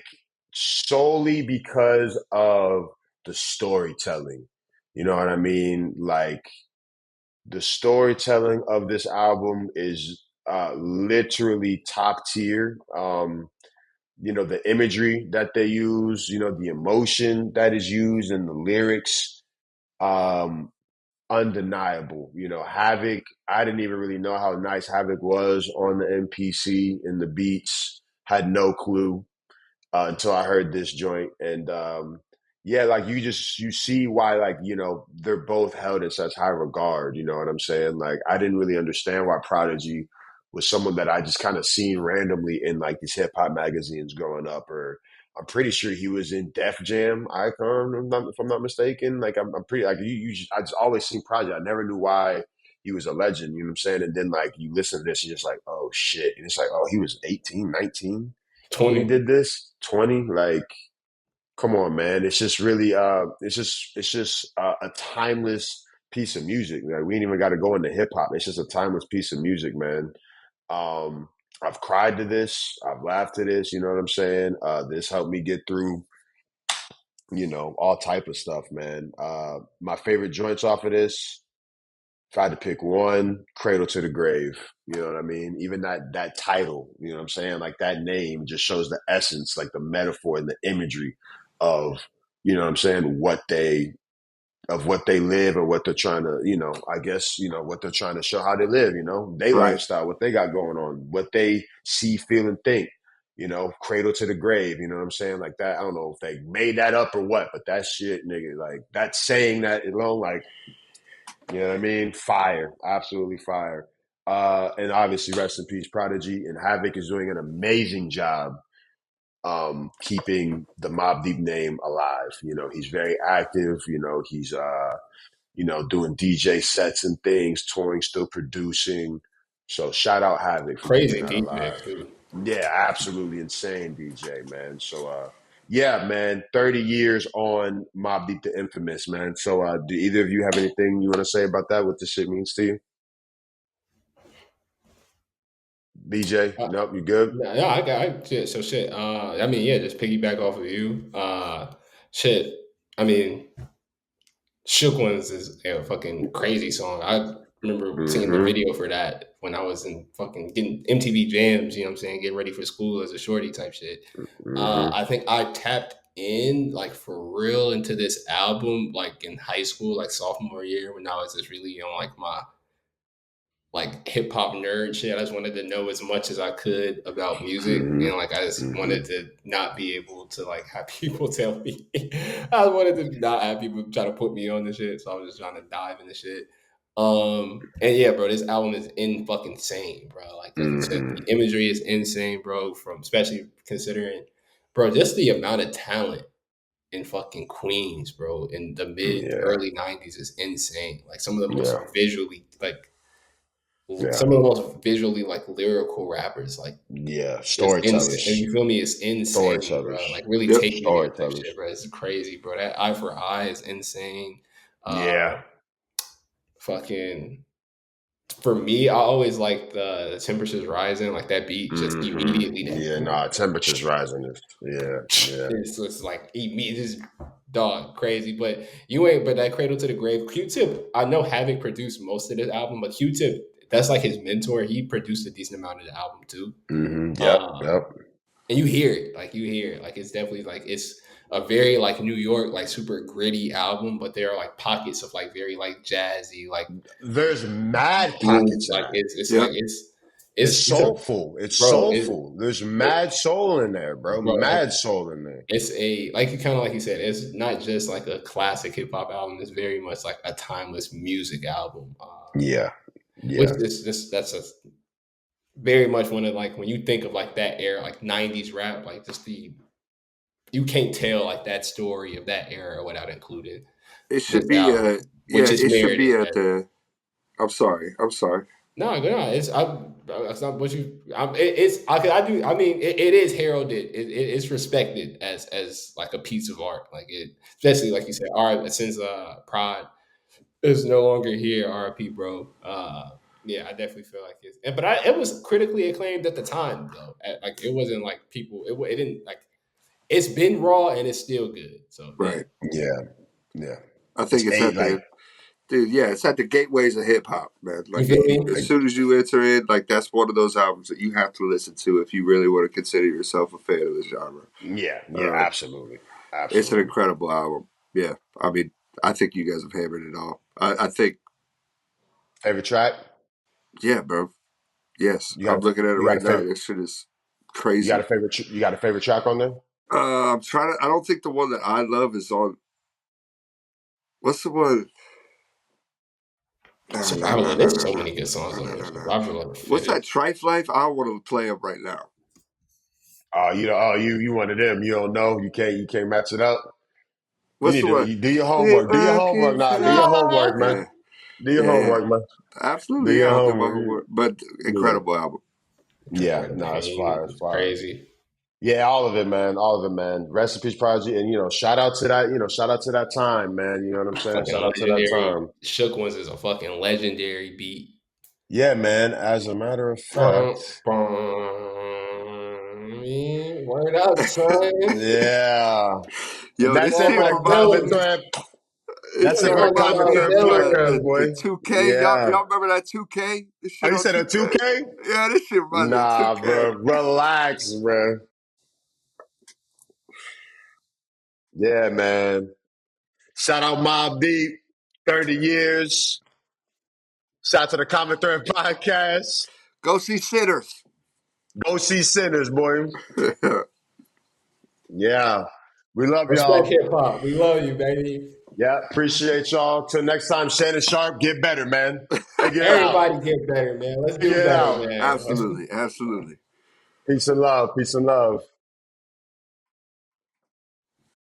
solely because of the storytelling. You know what I mean? Like the storytelling of this album is literally top tier. The imagery that they use, the emotion that is used in the lyrics, um, undeniable. Havoc, I didn't even really know how nice Havoc was on the MPC and the beats, had no clue until I heard this joint. And yeah, like you see why they're both held in such high regard. You know what I'm saying? Like I didn't really understand why Prodigy was someone that I just kind of seen randomly in like these hip hop magazines growing up, or I'm pretty sure he was in Def Jam Icon, if I'm not mistaken. Like I'm pretty like I just always seen Prodigy. I never knew why he was a legend. You know what I'm saying? And then like you listen to this, you're just like, oh shit, and it's like, oh, he was 18, 19 when he 20. did this, 20. Like come on, man. It's just really it's just a timeless piece of music. Like we ain't even got to go into hip hop. It's just a timeless piece of music, man. um I've cried to this, I've laughed to this, you know what I'm saying? This helped me get through all type of stuff, man. My favorite joints off of this, if I had to pick one, Cradle to the Grave. You know what I mean? Even that title, you know what I'm saying? Like that name just shows the essence, like the metaphor and the imagery of, you know what I'm saying, what they of what they live and what they're trying to, I guess, what they're trying to show how they live, their Right. lifestyle, what they got going on, what they see, feel, and think, cradle to the grave, you know what I'm saying? Like that. I don't know if they made that up or what, but that shit, nigga, like that saying that alone, like, you know what I mean? Fire. Absolutely fire. And obviously rest in peace, Prodigy, and Havoc is doing an amazing job keeping the Mobb Deep name alive. He's very active. He's doing DJ sets and things, touring, still producing. So shout out Havoc for keeping Crazy that DJ alive. too. Yeah, absolutely insane DJ, man. So yeah, man, 30 years on Mobb Deep the Infamous, man. So do either of you have anything you want to say about that? What this shit means to you? BJ? Nope, you good? No, shit. So shit. I mean, yeah, just piggyback off of you. Shit. I mean, Shook Ones is a fucking crazy song. I remember seeing the Mm-hmm. video for that when I was in fucking getting MTV Jams, you know what I'm saying, getting ready for school as a shorty type shit. Mm-hmm. I think I tapped in like for real into this album like in high school, like sophomore year when I was just really on like my like hip hop nerd shit. I just wanted to know as much as I could about music, Mm-hmm. and like I just Mm-hmm. wanted to not be able to like have people tell me. I wanted to not have people try to put me on the shit, so I was just trying to dive into shit. And yeah, bro, this album is in fucking insane, bro. Like you said, Mm-hmm. the imagery is insane, bro. From especially considering, bro, just the amount of talent in fucking Queens, bro, in the mid Yeah. early '90s is insane. Like some of the most Yeah. visually like Yeah. some of the most visually like lyrical rappers, like Yeah. it's insane. Storytellers. You feel me? It's insane, bro. Storytellers. Like really Yep. take you there type Storytellers. shit, bro. It's crazy, bro. That Eye for Eye is insane. Yeah. Fucking for me, I always like the Temperatures Rising, like that beat just Mm-hmm. immediately that Yeah, nah, temperatures rising. Yeah. it's just like immediate, just dog crazy. But you ain't. But that Cradle to the Grave, Q-Tip. I know Havoc produced most of this album, but Q-Tip, that's like his mentor. He produced a decent amount of the album too. Mm-hmm. Yep. Um, Yep. and you hear it, like it's definitely like it's a very like New York, like super gritty album, but there are like pockets of like very like jazzy, like There's mad smooth, pockets in like that. it's like Yep. It's it's a soulful. It's bro, soulful. There's mad soul in there, bro. bro, Mad soul in there. it's a like you kind of like you said, it's not just like a classic hip hop album. It's very much like a timeless music album, Yeah. which Yeah. is just that's a very much one of like when you think of like that era, like '90s rap, like just the you can't tell like that story of that era without including It should this be album, yeah, which is it should be merited. at the I'm sorry. I'm sorry. No, no, it's not what you. It's I do. I mean, it is heralded. It's respected as like a piece of art. Like it, especially like you said, art since Prod is no longer here. R.I.P. Bro. Yeah, I definitely feel like it's. But it was critically acclaimed at the time though. Like it wasn't like people. It didn't like. It's been raw and it's still good. So yeah. Right. Yeah. Yeah. I It's think it's eight at like the dude, yeah, it's at the gateways of hip hop, man. You Like feel as me? soon as you enter in, like that's one of those albums that you have to listen to if you really want to consider yourself a fan of the genre. yeah, Uh, absolutely. it's an Absolutely. incredible album. Yeah, I mean, I think you guys have hammered it all. I think, Favorite track? yeah, bro. Yes, You got I'm a looking at it you got right a now. favorite This shit is you got a crazy. favorite you got a favorite track on there? I'm trying to. I don't think the one that I love is on. What's the one? No, no, Survival. no, no, There's no, so no, many good songs no, on no, there. no, no. Survival of the What's that? fittest. Trife Life. I want to play them right now. You one of them. You don't know. You can't match it up. You What's need the to one? you do your It homework. Do your homework. working Nah, do for your me. homework, man. Yeah, Do your yeah, yeah. homework, man. Do Absolutely. Yeah, your I'll do my homework. homework. But Yeah. incredible album. Yeah. Turn the No, it's pain. fire. It's It's fire. crazy. Yeah, all of it, man. All of it, man. Rest in peace, Prodigy. And shout out to that, shout out to that time, man. You know what I'm saying? Fucking Shout out to that legendary. time. Shook Ones is a fucking legendary beat. Yeah, man. As a matter of fact. Word up, son. Yeah. Yo, That's this it, On shit my my reminds common me. melodies. thread. This That's shit it, On my my reminds common me thread of podcast, the boy. 2K. Yeah. Y'all remember that 2K? This Oh, shit you on said a 2K. 2K? Yeah, this shit reminds me of Nah, 2K. bro. Relax, bro. Yeah, man. Shout out Mobb Deep. 30 years. Shout out to the Common Thread podcast. Go see Sinners. Go see Sinners, boy. Yeah. We love Respect y'all. hip hop. We love you, baby. Yeah, appreciate y'all. Till next time, Shannon Sharpe, get better, man. Figure it out. Everybody get better, man. Let's do Figure it better, out. man. Absolutely. Absolutely. Peace and love. Peace and love.